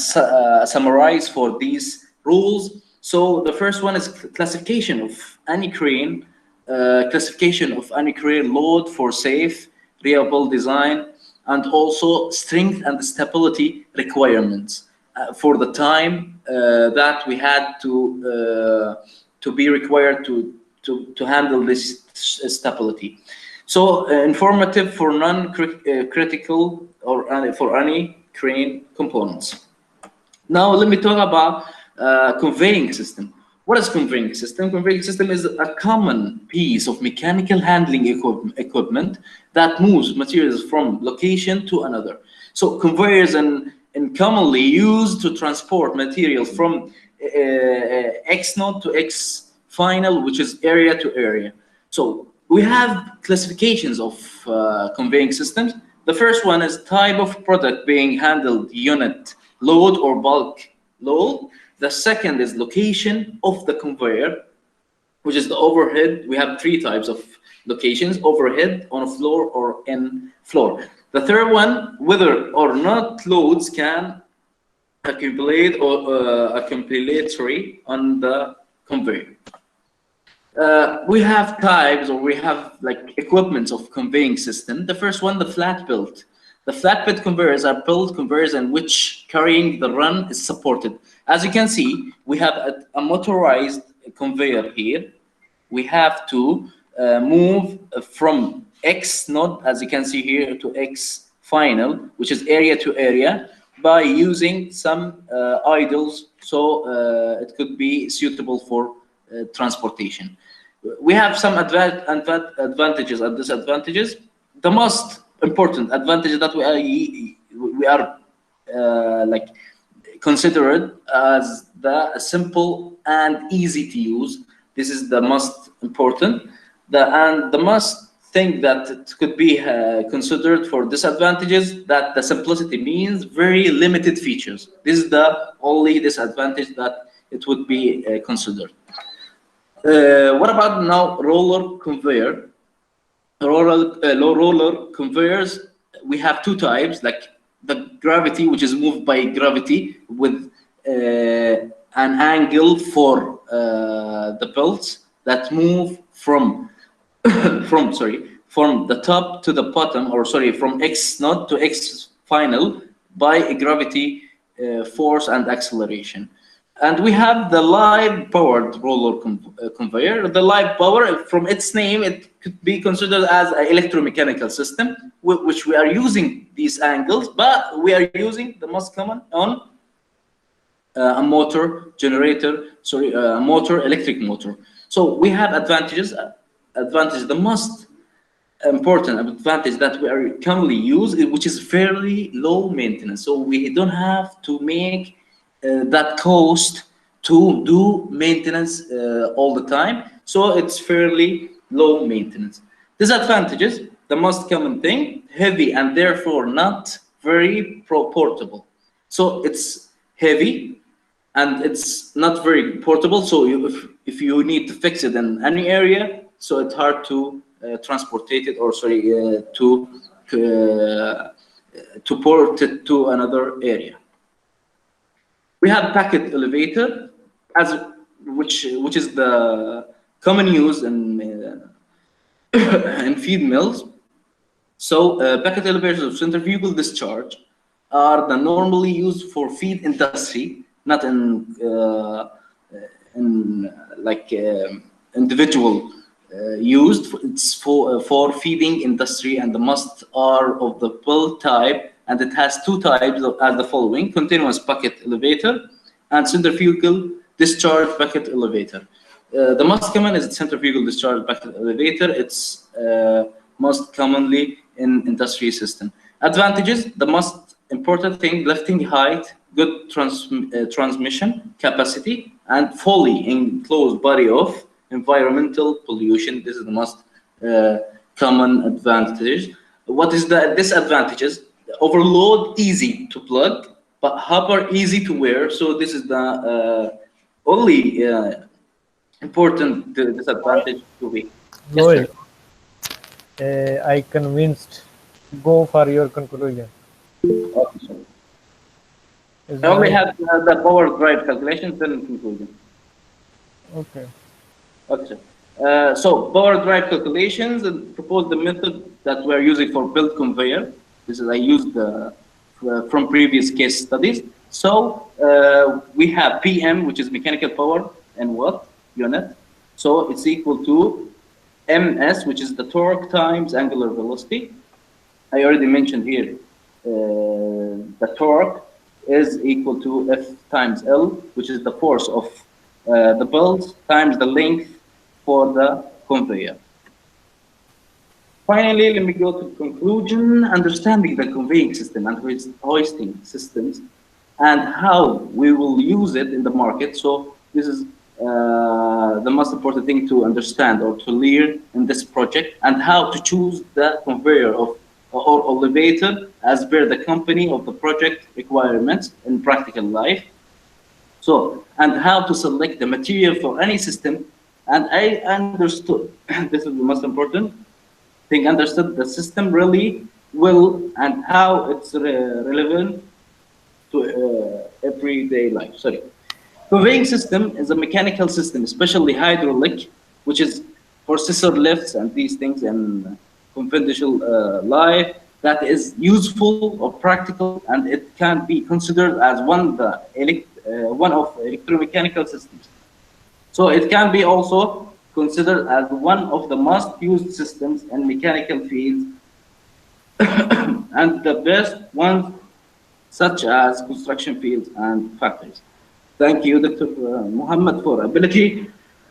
summarize for these rules. So the first one is classification of any crane, load for safe, reliable design, and also strength and stability requirements for the time that we had to be required to handle this stability. So informative for non-critical or for any crane components. Now let me talk about conveying system. What is conveying system? Conveying system is a common piece of mechanical handling equipment that moves materials from location to another. So conveyors and commonly used to transport materials from X node to X final, which is area to area. So we have classifications of conveying systems. The first one is type of product being handled, unit, load or bulk load. The second is location of the conveyor, which is the overhead. We have 3 types of locations: overhead, on a floor, or in floor. The third one, whether or not loads can accumulate or accumulatory on the conveyor. We have types, or we have like equipments of conveying system. The first one, the flat belt. The flatbed conveyors are built conveyors in which carrying the run is supported. As you can see, we have a motorized conveyor here. We have to move from X node, as you can see here, to X final, which is area to area, by using some idles, so it could be suitable for transportation. We have some advantages and disadvantages. The most important advantage that we are like considered as the simple and easy to use. This is the most important. And the most thing that it could be considered for disadvantages, that the simplicity means very limited features. This is the only disadvantage that it would be considered. What about now roller conveyor? Roller conveyors, we have 2 types, like the gravity, which is moved by gravity with an angle for the belts that move from from the top to the bottom, or from X node to X final by a gravity force and acceleration. And we have the live powered roller conveyor. The live power, from its name, it could be considered as an electromechanical system, which we are using these angles, but we are using the most common on a motor generator, sorry, a motor, electric motor. So we have advantages. The most important advantage that we are commonly use, which is fairly low maintenance. So we don't have to make that cost to do maintenance all the time. So it's fairly low maintenance. Disadvantages, the most common thing, heavy and therefore not very portable. So it's heavy and it's not very portable. So if you need to fix it in any area, so it's hard to transportate it, or sorry, to port it to another area. We have packet elevator, which is the common use in in feed mills. So packet elevators of centrifugal discharge are the normally used for feed industry, not in like individual used. It's for feeding industry, and the most are of the pull type, and it has two types as the following: continuous bucket elevator and centrifugal discharge bucket elevator. The most common is centrifugal discharge bucket elevator. It's most commonly in industry system. Advantages: the most important thing, lifting height, good transmission capacity, and fully enclosed body of environmental pollution. This is the most common advantage. What is the disadvantages? Overload, easy to plug, but hopper, easy to wear. So this is the only important disadvantage to be. Noel, I convinced. Go for your conclusion. I only have the power drive calculations and conclusion. Okay. Okay. So power drive calculations, and propose the method that we're using for build conveyor. This is I used from previous case studies. So we have PM, which is mechanical power and watt unit. So it's equal to MS, which is the torque times angular velocity. I already mentioned here the torque is equal to F times L, which is the force of the belt times the length for the conveyor. Finally, let me go to conclusion. Understanding the conveying system and hoisting systems and how we will use it in the market. So this is the most important thing to understand or to learn in this project, and how to choose the conveyor or elevator as per the company of the project requirements in practical life. So, and how to select the material for any system. And I understood, this is the most important thing, understood the system really well and how it's relevant to everyday life. Sorry. Conveying system is a mechanical system, especially hydraulic, which is for scissor lifts and these things in conventional life, that is useful or practical, and it can be considered as one of electromechanical systems. So it can be also considered as one of the most used systems in mechanical fields and the best ones, such as construction fields and factories. Thank you, Dr. Muhammad, for ability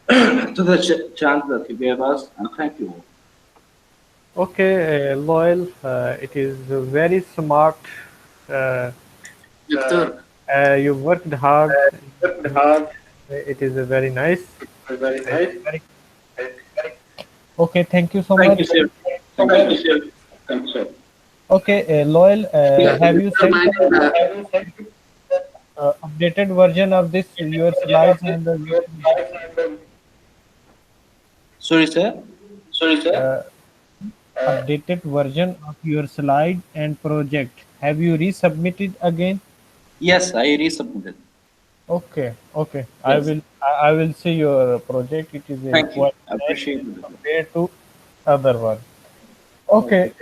to the chance that you gave us, and thank you all. Okay, Loyal, it is very smart. Doctor. You worked hard. It is very nice. Okay, thank you so much. Thank you, sir. Thank you, sir. Thank you, sir. Okay, Loyal, have you sent updated version of this your slides and the Sorry, sir. Updated version of your slide and project? Have you resubmitted again? Yes, I resubmitted. Okay. Yes. I will see your project. It is Thank you. quite I appreciate it. compared to other one. Okay.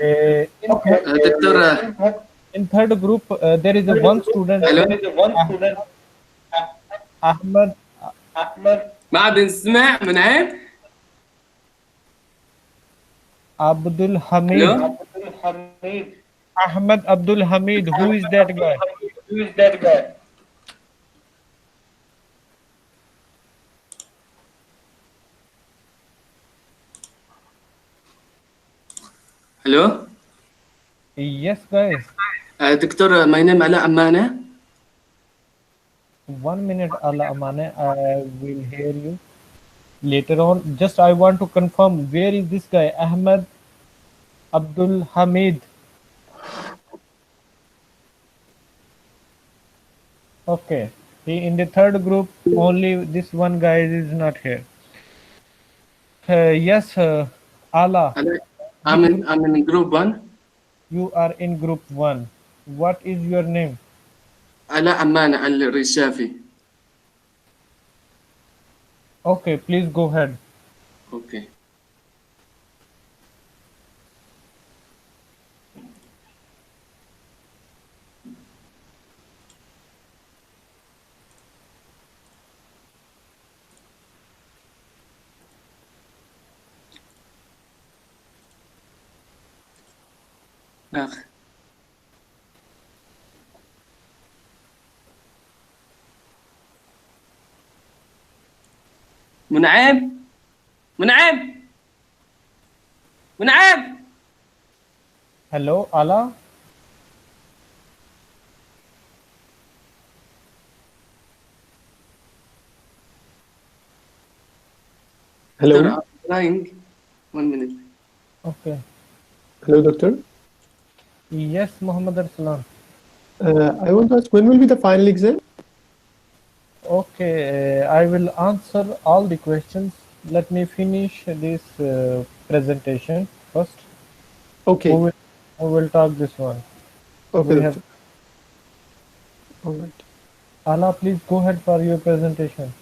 In third group, there is a one student. Ahmed ما بنسمع منعم. Abdul Hamid. Hello? Ahmed Abdul Hamid. Who is that guy? Hello? Yes, guys. دكتور, my name Ala Amana. 1 minute, Allah Amane. I will hear you later on. Just I want to confirm, where is this guy? Ahmed Abdul Hamid. Okay. He in the third group. Only this one guy is not here. Yes, Allah. I'm in group 1. You are in group 1. What is your name? Ala Amana Al-Rishafi. Okay, please go ahead. Okay. منعم منعم منعم. Hello, Allah. Hello. Doctor, I'm trying. 1 minute. Okay. Hello, doctor. Yes, Muhammad Arsalan. I want to ask, when will be the final exam? Okay, I will answer all the questions. Let me finish this presentation first. Okay. We will talk this one. Okay, We have. All right. Allah, please go ahead for your presentation.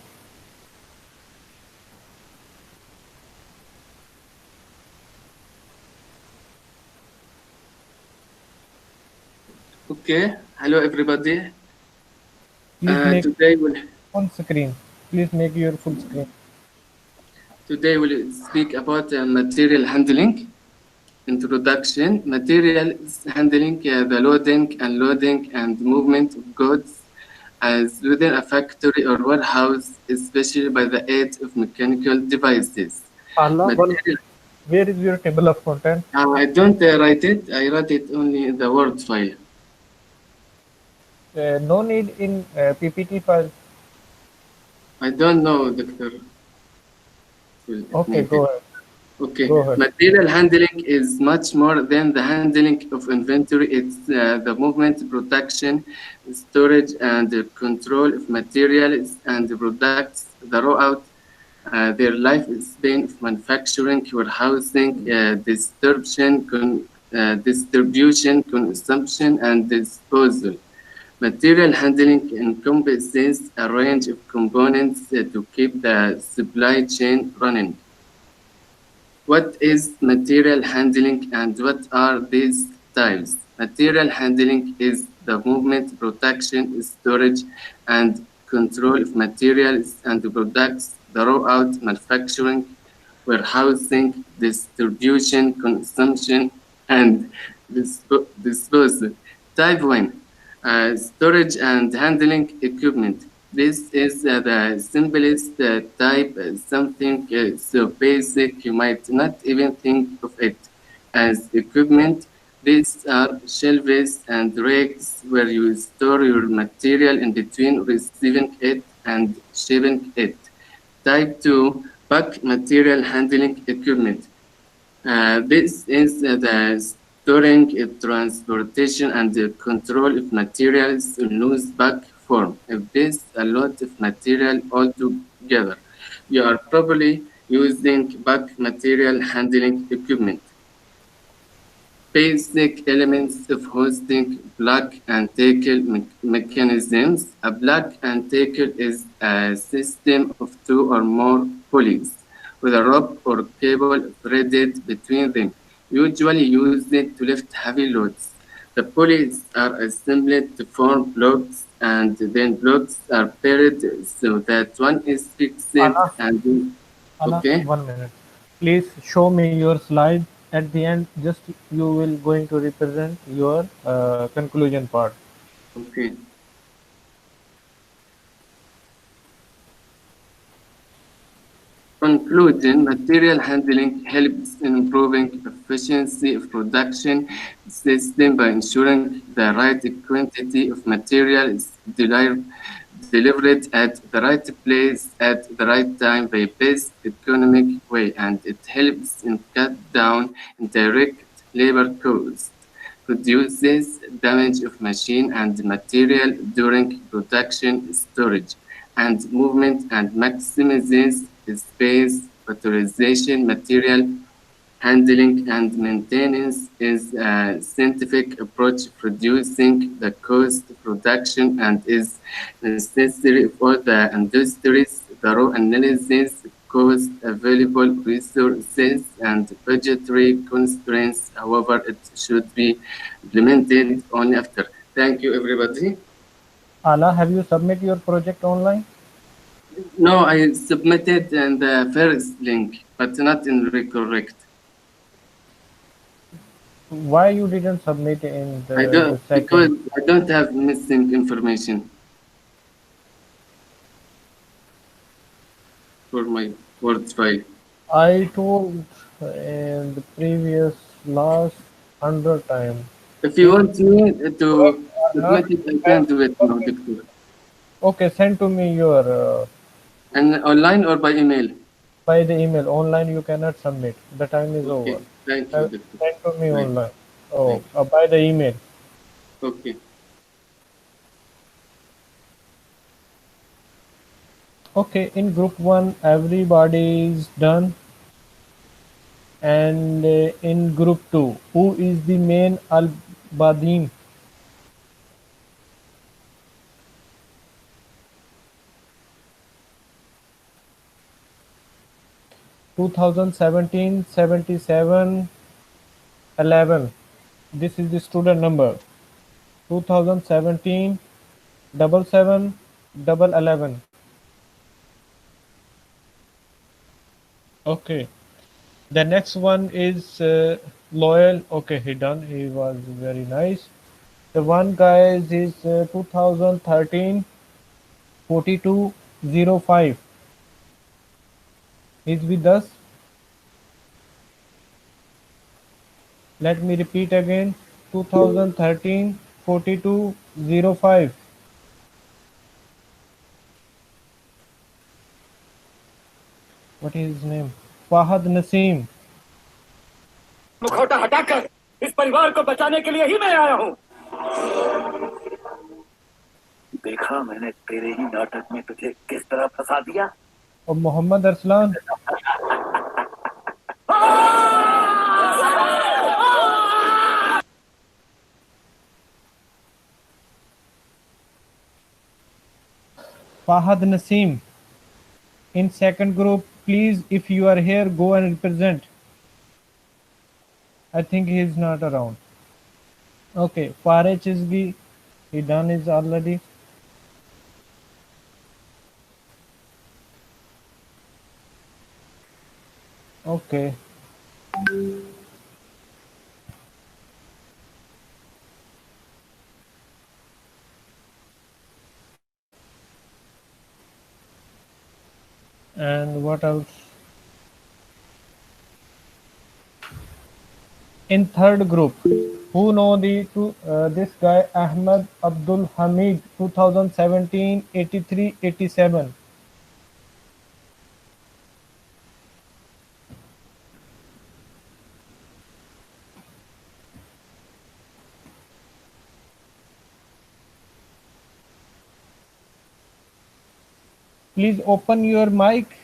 Okay. Hello, everybody. Please make Today we'll full screen. Please make your full screen. Today we'll speak about material handling. Introduction. Material handling, the loading, unloading, and movement of goods as within a factory or warehouse, especially by the aid of mechanical devices. Allah, where is your table of content? I don't write it. I write it only in the Word file. No need in PPT file. I don't know, Doctor. Okay, go ahead. Okay. Go ahead. Material handling is much more than the handling of inventory. It's the movement, protection, storage, and control of materials and products throughout their lifespan of manufacturing, warehousing, distribution, consumption, and disposal. Material handling encompasses a range of components to keep the supply chain running. What is material handling and what are these types? Material handling is the movement, protection, storage, and control of materials and products throughout manufacturing, warehousing, distribution, consumption, and disposal. Type 1. Storage and handling equipment. This is the simplest type, something so basic you might not even think of it as equipment. These are shelves and racks where you store your material in between receiving it and shipping it. Type 2, bulk material handling equipment. This is the storing, transportation, and the control of materials in loose bulk form. If there's a lot of material altogether, you are probably using bulk material handling equipment. Basic elements of hoisting plug and tackle mechanisms. A plug and tackle is a system of 2 or more pulleys with a rope or cable threaded between them, usually used to lift heavy loads. The pulleys are assembled to form blocks, and then blocks are paired so that one is fixed Anna, and then, Anna, okay. 1 minute. Please show me your slide at the end. Just you will going to represent your conclusion part. Okay. Conclusion, material handling helps in improving efficiency of production system by ensuring the right quantity of material is delivered at the right place at the right time by best economic way, and it helps in cut down indirect labor costs, reduces damage of machine and material during production, storage, and movement, and maximizes space utilization. Material handling and maintenance is a scientific approach reducing the cost of production and is necessary for the industries. Thorough analysis cost, available resources, and budgetary constraints. However, it should be implemented only after. Thank you, everybody. Ala, have you submit your project online? No, I submitted in the first link, but not in the correct. Why you didn't submit in I the don't because second? I don't have missing information for my Word file. I told in the previous last 100 times. If you want me to Not submit it, I can do it now, Doctor. okay. Send to me your And online or by email? by the email. Online you cannot submit. The time is over. Okay. Thank you, Doctor. Send to me Bye. online. Oh, Thank by the email. you. Okay. Okay, in group 1 everybody is done, and in group 2 who is the main al-Badim? 2017 77 11. This is the student number. 2017 77 11. Okay. The next one is loyal. Okay, he done. He was very nice. The one guys is 2013 4205. He's with us. Let me repeat again. 2013 4205. What is his name? Fahad Naseem. मुखौटा हटाकर इस परिवार को बचाने के लिए ही मैं आया हूँ। देखा मैंने तेरे ही नाटक में तुझे किस तरह फंसा दिया। और Mohammad Arsalan. Fahad Naseem. In second group, please, if you are here, go and represent. I think he is not around. Okay, Fareh Chizgi, he done is already. Okay. And what else? In third group, who know this guy Ahmed Abdul Hamid 2017 83 87. Please open your mic.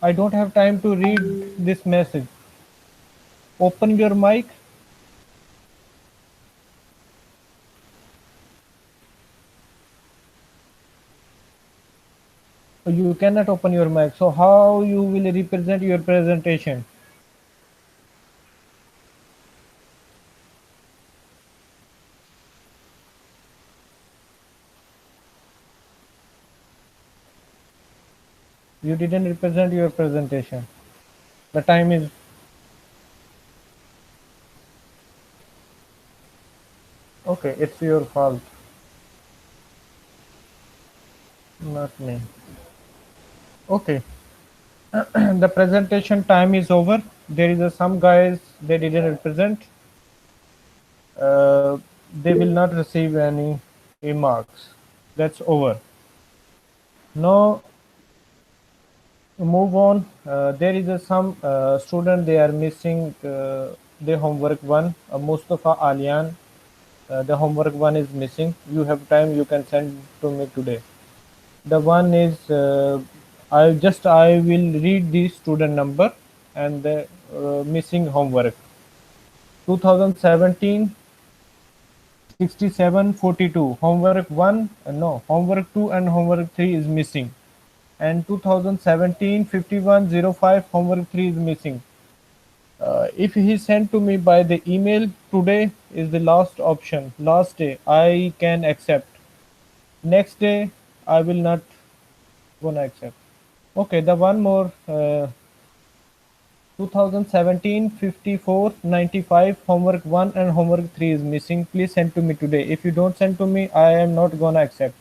I don't have time to read this message. Open your mic. You cannot open your mic. So how you will represent your presentation? You didn't represent your presentation. The time is okay. It's your fault, not me. Okay. The presentation time is over. There is some guys they didn't represent. They will not receive any remarks. That's over. Now move on. There is some student they are missing the homework one. Mustafa Alian. The homework one is missing. You have time. You can send to me today. The one is I will read the student number and the missing homework. 2017 6742 homework 1 no homework 2 and homework 3 is missing, and 2017 5105 homework 3 is missing. If he sent to me by the email, today is the last option, last day I can accept. Next day I will not gonna accept. Okay, the one more 2017 5495 homework 1 and homework 3 is missing. Please send to me today. If you don't send to me, I am not gonna accept.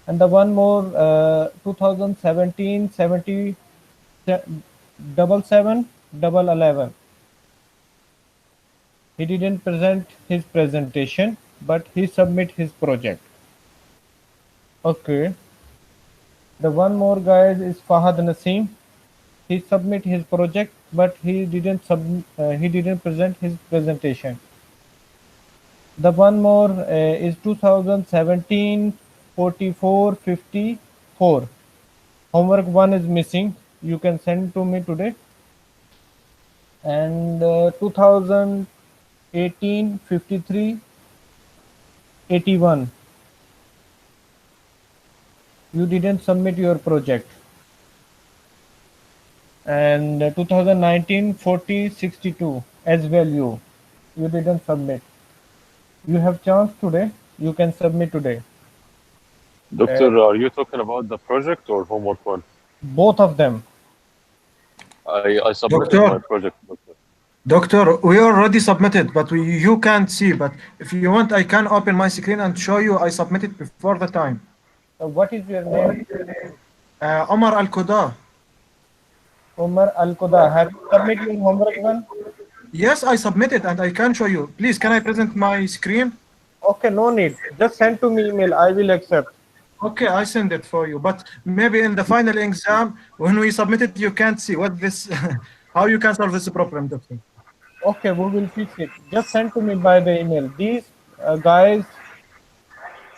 And the one more 2017 70 77 he didn't present his presentation, but he submit his project. Okay, the one more guys is Fahad Naseem. He submit his project, but he didn't present his presentation. The one more is 2017 4454 homework 1 is missing. You can send to me today. And 2018 53 81 you didn't submit your project. And 2019 40 62 as well you didn't submit. You have chance today. You can submit today. Doctor, are you talking about the project or homework one? Both of them. I submitted my Doctor, project, doctor. Doctor, we already submitted, but you can't see. But if you want, I can open my screen and show you I submitted before the time. What is your name? Omar Al-Quda. Umar Al-Quda. Have you submitted your homework one? Yes, I submitted and I can show you. Please, can I present my screen? Okay, no need. Just send to me email. I will accept. Okay, I send it for you. But maybe in the final exam, when we submit it, you can't see what this, how you can solve this problem, Doctor. Okay, we will fix it. Just send to me by the email. These guys,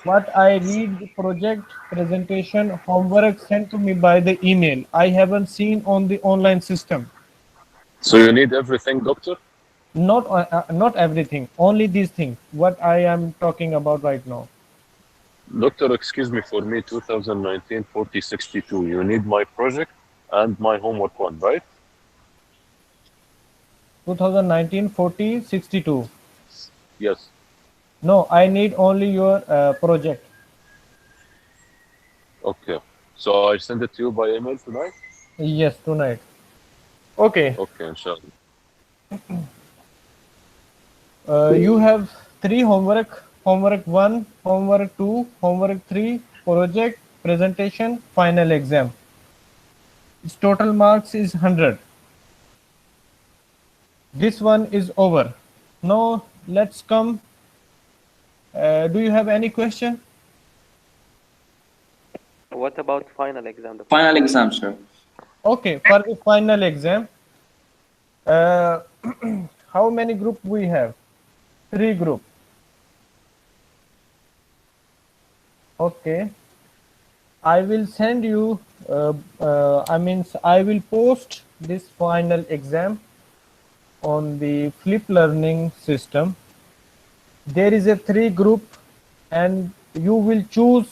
what I read the project presentation homework sent to me by the email. I haven't seen on the online system. So you need everything, doctor? Not everything. Only these things. What I am talking about right now. Doctor, excuse me for me, 2019 40 62. You need my project and my homework one, right? 2019 40 62. Yes. No, I need only your project. Okay. So I send it to you by email tonight? Yes, tonight. Okay. Okay, inshallah. You have 3 homework. Homework 1, homework 2, homework 3, project, presentation, final exam. Its total marks is 100. This one is over. Now let's come. Do you have any question? What about final exam? Final exam, sir. Okay, for the final exam, how many group we have? 3 group. Okay, I will send you. I will post this final exam on the Flip Learning system. There is a 3 group, and you will choose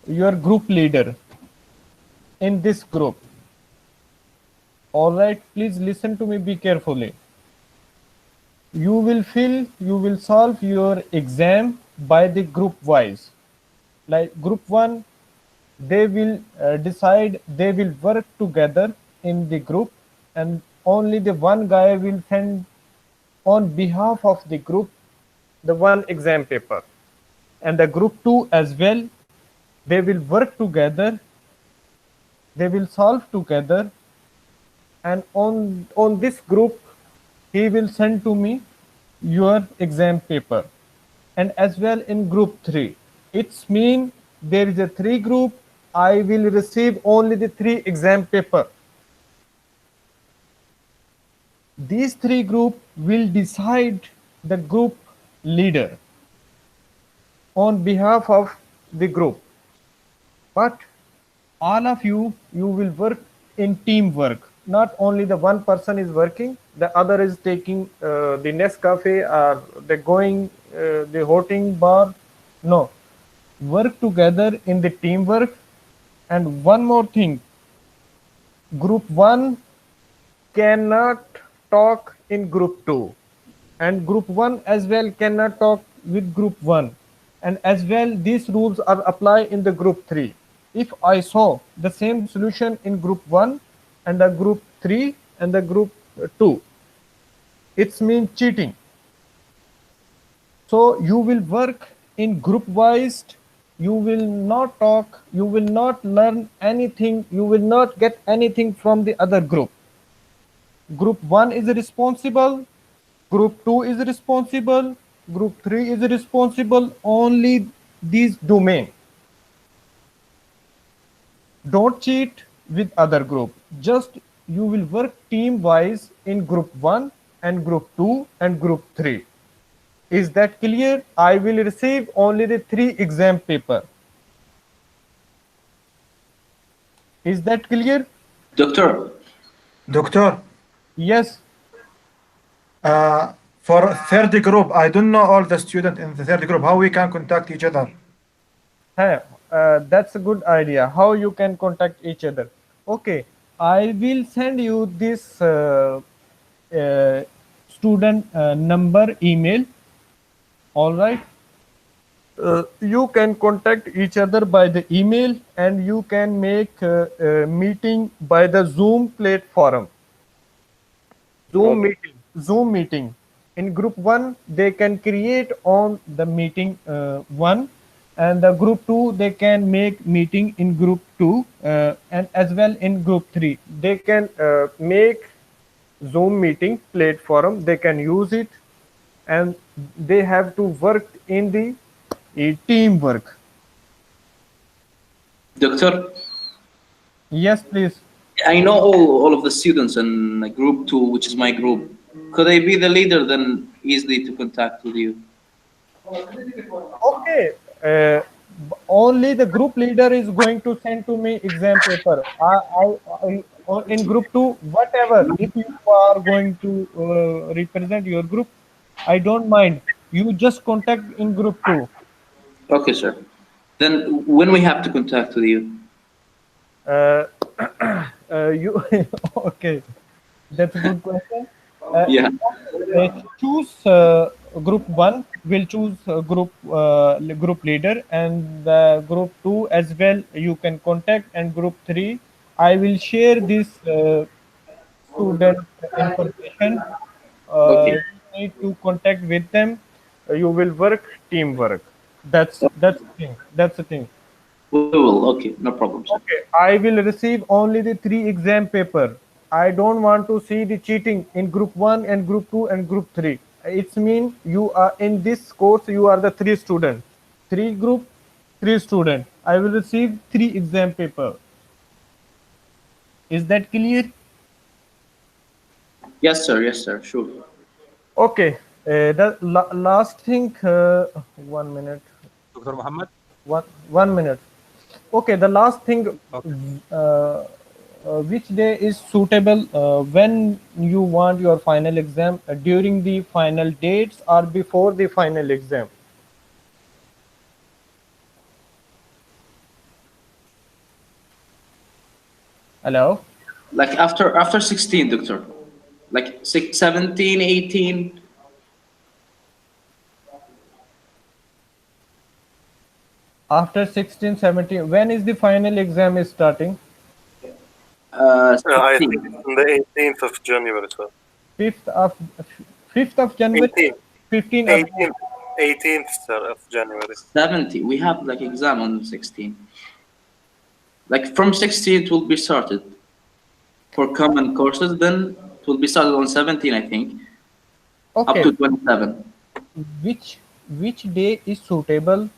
your group leader in this group. All right, please listen to me, be carefully. You will solve your exam by the group wise. Like group 1, they will decide, they will work together in the group, and only the one guy will send on behalf of the group the one exam paper, and the group 2 as well, they will work together, they will solve together, and on this group he will send to me your exam paper. And as well in group 3, it's mean there is a 3 group, I will receive only the 3 exam paper. These 3 group will decide the group leader on behalf of the group, but all of you will work in teamwork. Not only the one person is working, the other is taking the Nescafe, or the going the hotting bar. No, work together in the teamwork. And one more thing, group 1 cannot talk in group 2, and group 1 as well cannot talk with group 1, and as well these rules are applied in the group 3. If I saw the same solution in group 1 and the group 3 and the group 2, it's mean cheating. So you will work in group wise, you will not talk, you will not learn anything, you will not get anything from the other group. Group 1 is responsible, group 2 is responsible, group 3 is responsible, only these domain. Don't cheat with other group, just you will work team wise in group 1 and group 2 and group 3. Is that clear? I will receive only the 3 exam paper. Is that clear? Doctor. Doctor. Yes. For third group, I don't know all the students in the third group. How we can contact each other? Hey, that's a good idea. How you can contact each other? Okay, I will send you this student number email. All right. You can contact each other by the email, and you can make a meeting by the Zoom platform. Zoom meeting. In group 1, they can create on the meeting 1, and the group 2 they can make meeting in group 2, and as well in group 3 they can make Zoom meeting platform, they can use it, and they have to work in the teamwork. Doctor? Yes, please. I know all of the students in group 2, which is my group. Could I be the leader then, easily to contact with you? Okay. Only the group leader is going to send to me exam paper. In group 2, whatever, if you are going to represent your group, I don't mind. You just contact in group 2. Okay, sir. Then when we have to contact with you? You okay? That's a good question. Yeah. Choose group 1 will choose group leader, and group 2 as well you can contact, and group 3 I will share this student information. Okay. You need to contact with them. You will work teamwork. That's the thing. That's the thing. We will. Okay, no problem, sir. Okay, I will receive only the 3 exam paper. I don't want to see the cheating in group 1 and group 2 and group 3. It's mean you are in this course, you are the 3 students. 3 group, 3 student. I will receive 3 exam paper. Is that clear? Yes, sir. Yes, sir. Sure. Okay. The last thing, 1 minute. Dr. Muhammad? 1 minute. Okay, the last thing, which day is suitable when you want your final exam, during the final dates or before the final exam? Hello? Like after 16, doctor. Like 17, 18. After 16, 17, when is the final exam is starting? I think on the 18th of January, sir. 5th of 5th of January, 18th, 15th of 18th, 18th, sir, of January. 70. We have like exam on 16. Like from 16 it will be started for common courses. Then it will be started on 17, I think, up Okay. to 27. Which day is suitable?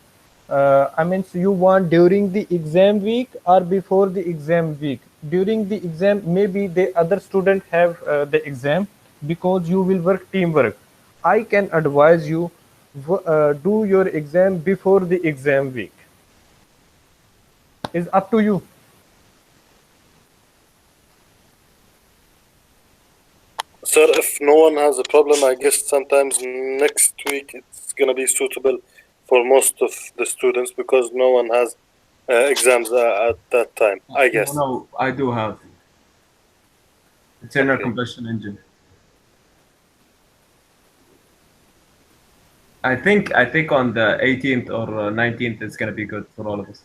I mean, so you want during the exam week or before the exam week? During the exam, maybe the other student have the exam, because you will work teamwork. I can advise you do your exam before the exam week. It's up to you. Sir, if no one has a problem, I guess sometimes next week it's gonna be suitable for most of the students because no one has exams at that time, I guess. No, I do have. Internal combustion engine. I think on the 18th or 19th it's gonna be good for all of us.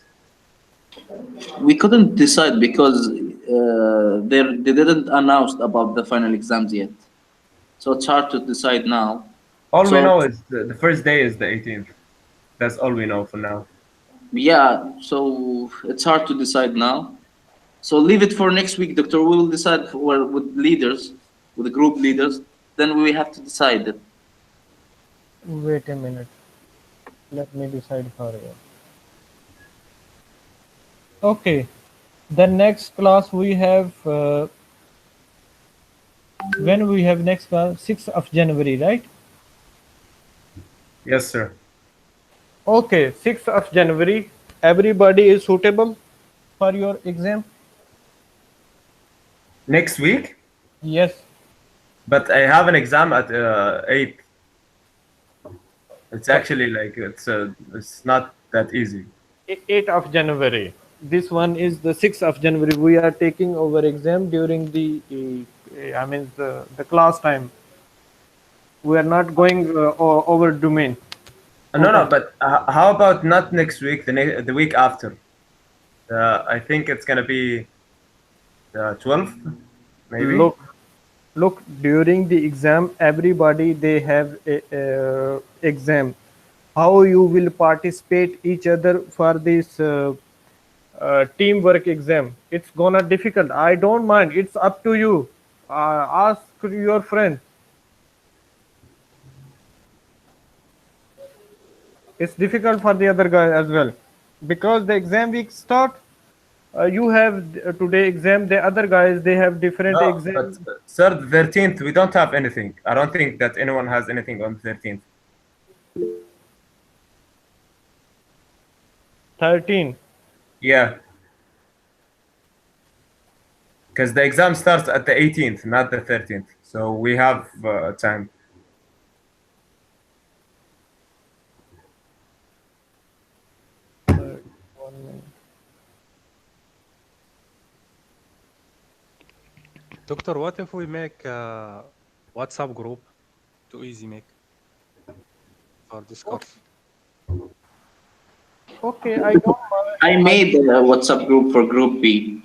We couldn't decide because they didn't announce about the final exams yet, so it's hard to decide now. All So we know is the first day is the 18th. That's all we know for now. yeah, so it's hard to decide now. So leave it for next week, Doctor. We will decide with leaders, with the group leaders. Then we have to decide it. Wait a minute. Let me decide for you. Okay. The next class we have, when we have next class, 6th of January, right? Yes, sir. Okay, 6th of January. Everybody is suitable for your exam? Next week? Yes. But I have an exam at 8th. It's actually like it's not that easy. 8th of January. This one is the 6th of January. We are taking our exam during the, I mean the class time. We are not going over domain. No, but how about not next week? The week after. I think it's gonna be the 12th, maybe. Look. During the exam, everybody they have a exam. How you will participate each other for this teamwork exam? It's gonna difficult. I don't mind. It's up to you. Ask your friend. It's difficult for the other guy as well, because the exam week start. You have today exam. The other guys they have different No, exams. but sir, the 13th we don't have anything. I don't think that anyone has anything on the 13th. 13. Yeah. Because the exam starts at the 18th, not the 13th. So we have time. Doctor, what if we make a WhatsApp group to easy make for this course? Okay, I don't. I made a WhatsApp group for Group B.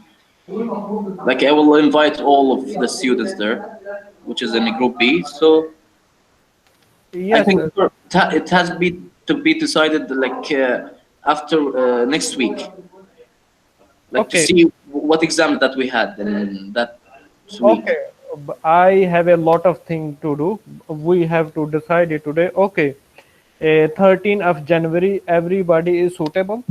Like I will invite all of the students there, which is in Group B. So yes, I think it has to be decided like after next week. Like to see what exam that we had in that week. Okay, I have a lot of things to do. We have to decide it today. Okay, 13th of January. Everybody is suitable.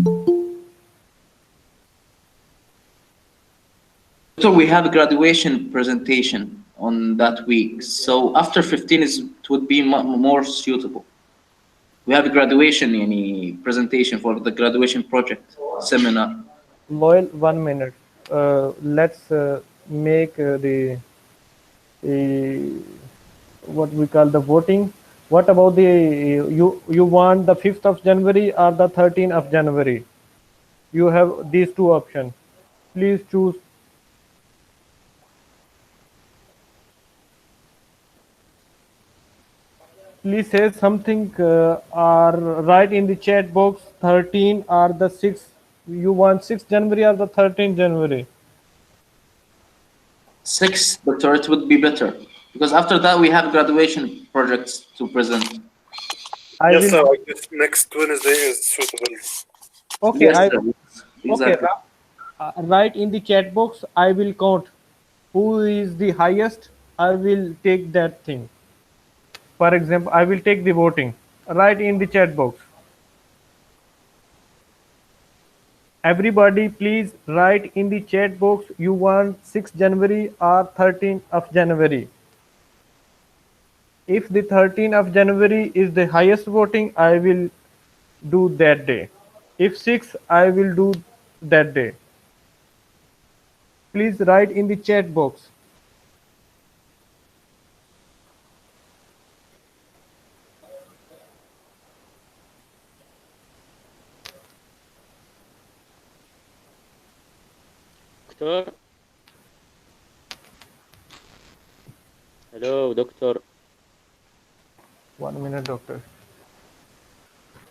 So we have a graduation presentation on that week. So after 15 it would be more suitable. We have a graduation presentation for the graduation project seminar. Loyal, 1 minute. Let's make the what we call the voting. What about the you want the 5th of January or the 13th of January? You have these two options. Please choose. please say something or write in the chat box 13 or the 6. You want 6 January or the 13 January? 6, Doctor, it would be better because after that we have graduation projects to present. Yes, will. sir. I guess next Wednesday is suitable. Okay, Yes, I sir. okay. Exactly. Write in the chat box. I will count who is the highest. I will take that thing. For example, I will take the voting. Write in the chat box. Everybody, please write in the chat box. You want 6 January or 13th of January. If the 13th of January is the highest voting, I will do that day. If 6, I will do that day. Please write in the chat box. Doctor? Hello, doctor. 1 minute, doctor.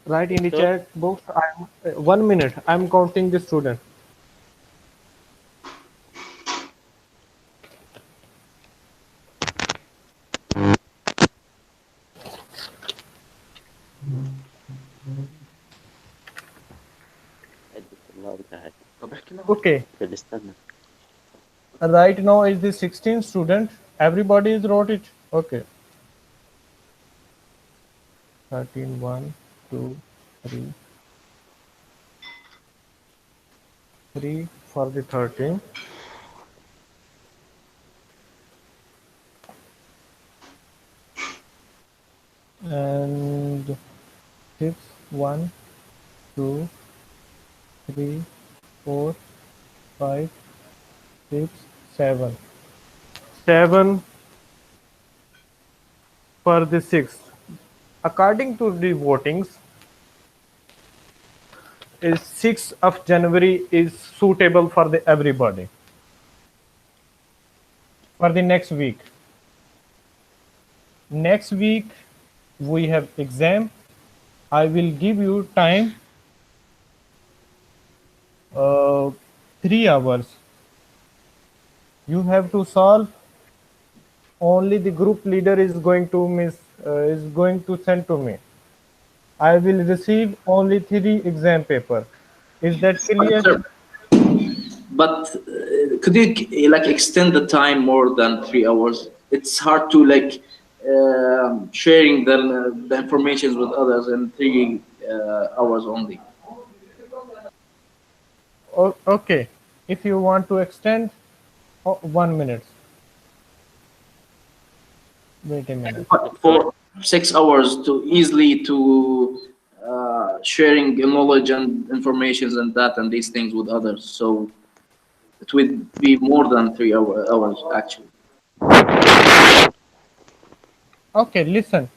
Write in the Doctor? chat box. 1 minute. I'm counting the student. Okay. Right now is the 16th student. Everybody is wrote it. Okay. 13, 1, 2, 3. 3 for the 13. And 6, 1, 2, 3, 4, 5, 6, 7. 7 for the 6th. According to the votings, is 6th of January is suitable for the everybody for the next week. Next week we have exam. I will give you time 3 hours. You have to solve. Only the group leader is going to send to me. I will receive only 3 exam paper. Is that clear? But could you like extend the time more than 3 hours? It's hard to like sharing the information with others in 3 hours only. Okay. If you want to extend, 1 minute. Wait a minute. For 6 hours to easily to sharing knowledge and information and that and these things with others. So it would be more than 3 hours actually. Okay, listen.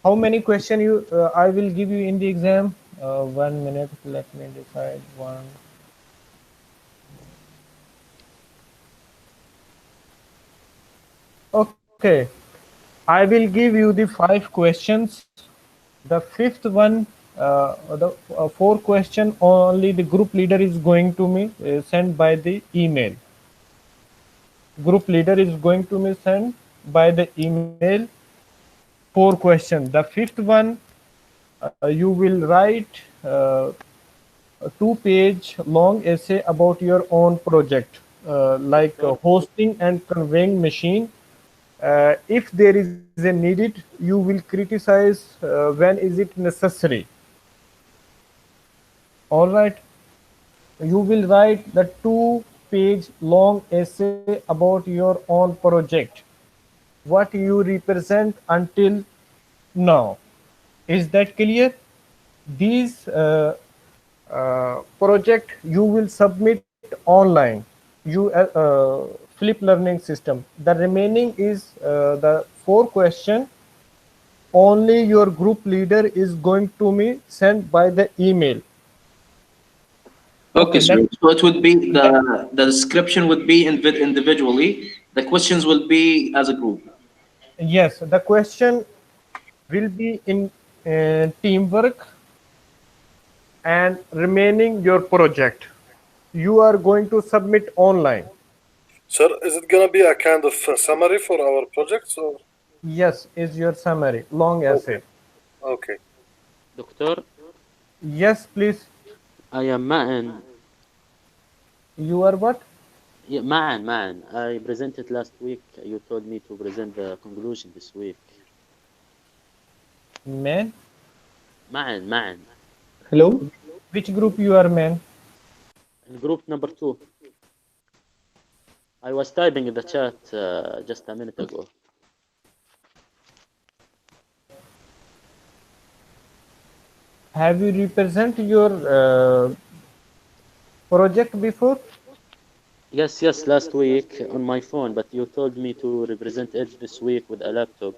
How many questions I will give you in the exam? 1 minute. Let me decide. 1. Okay. I will give you the 5 questions. The 5th one, the 4 question only the group leader is going to me sent by the email. Group leader is going to me send by the email 4 questions. The 5th one, you will write a 2-page long essay about your own project, like hosting and conveying machine. If there is a needed, you will criticize when is it necessary. All right. You will write the 2-page long essay about your own project, what you represent until now. Is that clear? These project you will submit online. Flip learning system. The remaining is the 4 question. Only your group leader is going to me sent by the email. Okay, so it would be the description would be individually. The questions will be as a group. Yes, the question will be in teamwork and remaining your project. You are going to submit online. Sir, is it gonna be a kind of summary for our projects or? Yes, is your summary, long Okay. essay. Okay. Doctor, Yes, please. I am Ma'an. You are what? Yeah, Ma'an. I presented last week. You told me to present the conclusion this week. Man? Ma'an. Hello? Which group you are, man? In group number 2. I was typing in the chat just a minute ago. Have you represent your project before? Yes, last week on my phone, but you told me to represent it this week with a laptop.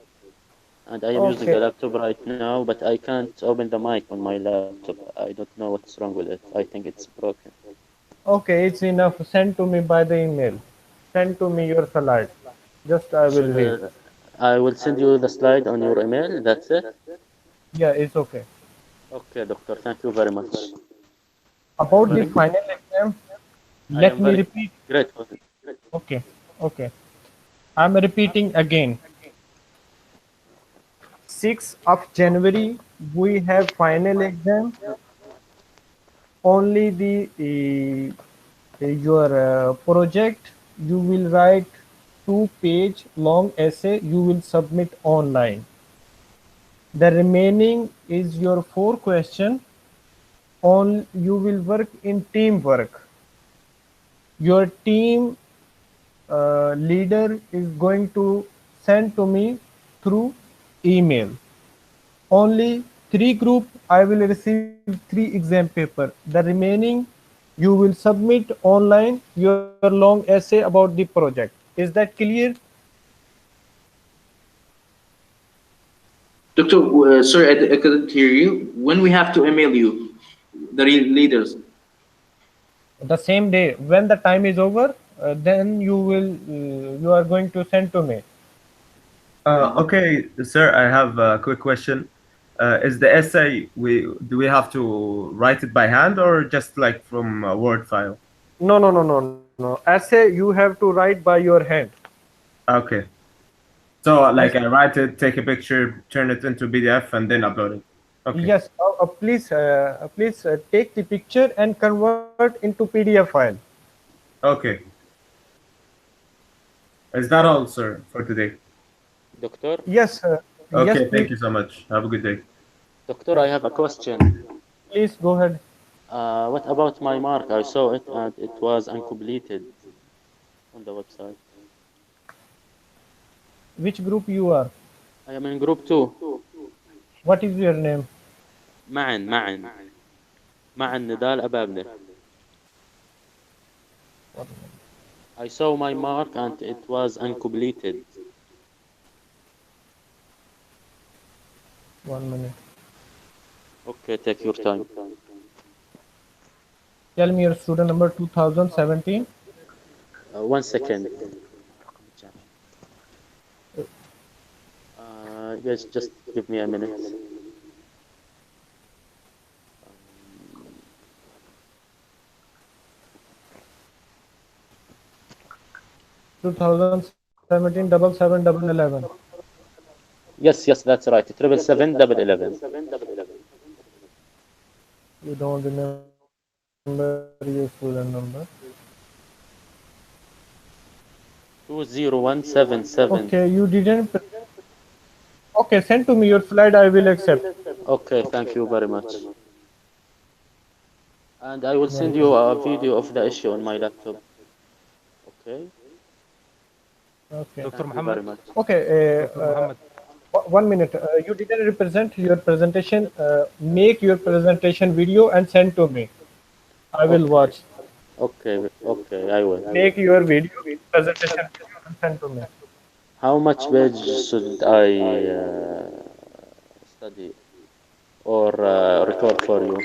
And I am using a Okay. laptop right now, but I can't open the mic on my laptop. I don't know what's wrong with it. I think it's broken. Okay, it's enough. Send to me by the email. Send to me your slide. Just I will read. I will send you the slide on your email. That's it. Yeah, it's okay. Okay, doctor. Thank you very much. About the final exam, I let am me very repeat. grateful. Okay. I'm repeating again. 6th of January, we have final exam. Only your project, you will write 2-page long essay, you will submit online. The remaining is your 4 question. On you will work in teamwork. Your team leader is going to send to me through email. Only 3 group I will receive 3 exam paper. The remaining you will submit online your long essay about the project. Is that clear? Doctor, sorry, I couldn't hear you. When we have to email you, the leaders. The same day when the time is over, then you are going to send to me. Okay, sir, I have a quick question. Is the essay do we have to write it by hand or just like from a Word file? No. Essay you have to write by your hand. Okay. So Yes. like I write it, take a picture, turn it into PDF, and then upload it. Okay. Yes. Please take the picture and convert into PDF file. Okay. Is that all, sir, for today? Doctor? Yes, sir. Yes, Okay, please. thank you so much. Have a good day. Doctor, I have a question. Please go ahead. What about my mark? I saw it and it was uncompleted on the website. Which group you are? I am in group 2. What is your name? معا نضال أبابنة. I saw my mark and it was uncompleted. 1 minute. Okay, take your time. Tell me your student number 2017. 1 second. Guys, just give me a minute. 2017 77711. Yes, that's right. 77711. You don't remember your student number? 20177. Okay, you didn't. Okay, send to me your slide. I will accept. Okay, thank you very much. And I will send you a video of the issue on my laptop. Okay? Okay. Dr. Thank you Muhammad. very much. Okay. Dr. Muhammad. 1 minute. You didn't represent your presentation. Make your presentation video and send to me. I will watch. Okay, I will. Make your video presentation video and send to me. How much page should I study or record for you?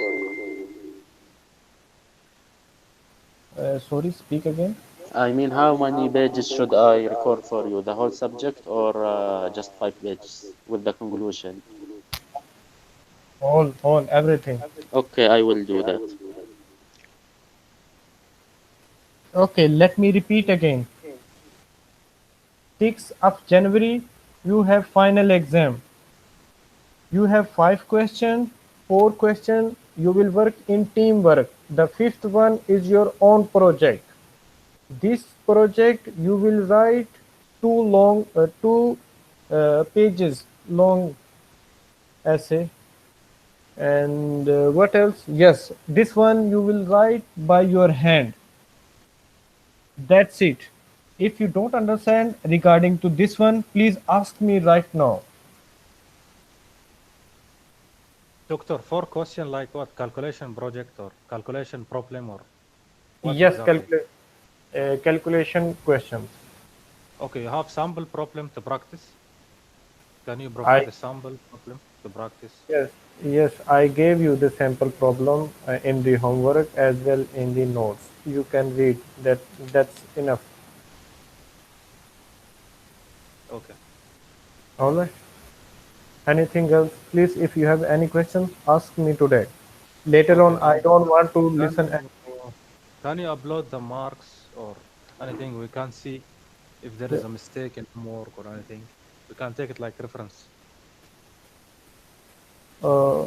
Sorry, speak again. I mean, how many pages should I record for you? The whole subject or just 5 pages with the conclusion? All, everything. Okay, I will do that. Okay, let me repeat again. 6th of January, you have final exam. You have 5 questions, 4 questions. You will work in teamwork. The 5th one is your own project. This project you will write two pages long essay. And what else? Yes, this one you will write by your hand. That's it. If you don't understand regarding to this one, please ask me right now. Doctor, 4 question like what? Calculation project or calculation problem or what Yes, exactly? calculation questions. Okay, you have sample problem to practice. Can you I provide a sample problem to practice? yes, I gave you the sample problem in the homework as well in the notes. You can read that. That's enough. Okay. All right. Anything else? Please, if you have any questions, ask me today. Later on, Okay, I don't want to can listen. can you upload the marks or anything we can see if there is a mistake in homework or anything? We can take it like reference. Uh,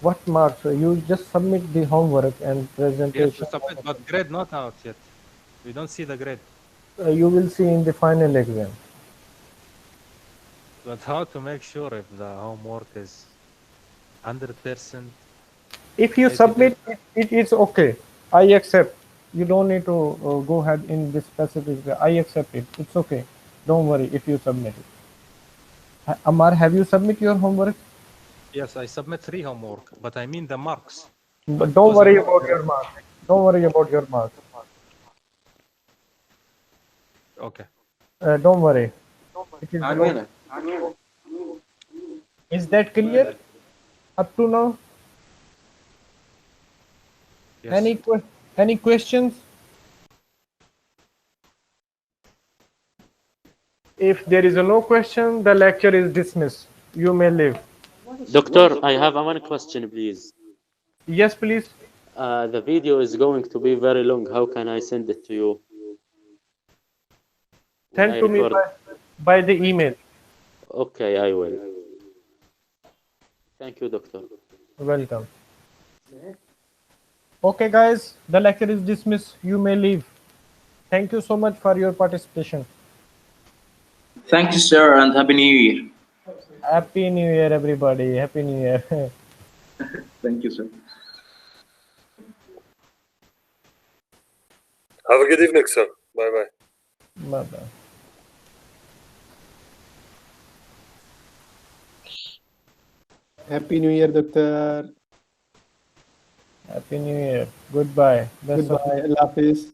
what marks? You just submit the homework and Yes, we presentation. submit, but grade not out yet. We don't see the grade. You will see in the final exam. But how to make sure if the homework is 100%? If you 80%? submit, it is okay. I accept. You don't need to go ahead in this specific way. I accept it. It's okay. Don't worry if you submit it. Amar, have you submit your homework? Yes, I submit 3 homework, but I mean the marks. But don't worry about your marks. Don't worry about your marks. Okay. Don't worry. It is okay. Is that clear up to now? Yes. Any questions? If there is a no question, the lecture is dismissed. You may leave. Doctor, I have one question, please. Yes, please. The video is going to be very long. How can I send it to you? Send to me by the email. Okay, I will. Thank you, Doctor. Welcome. Okay, guys, the lecture is dismissed. You may leave. Thank you so much for your participation. Thank you, sir, and Happy New Year. Happy New Year, everybody. Happy New Year. Thank you, sir. Have a good evening, sir. Bye-bye. Bye-bye. Happy New Year, Doctor. Happy New Year. Goodbye. Goodbye. Allah Hafiz.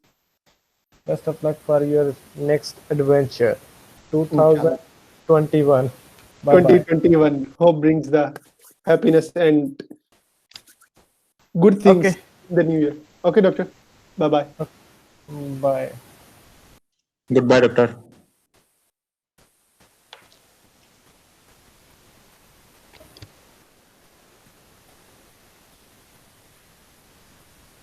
Best of luck for your next adventure. 2021. Bye-bye. 2021. Hope brings the happiness and good things in the new year. Okay, Doctor. Bye-bye. Bye. Goodbye, Doctor.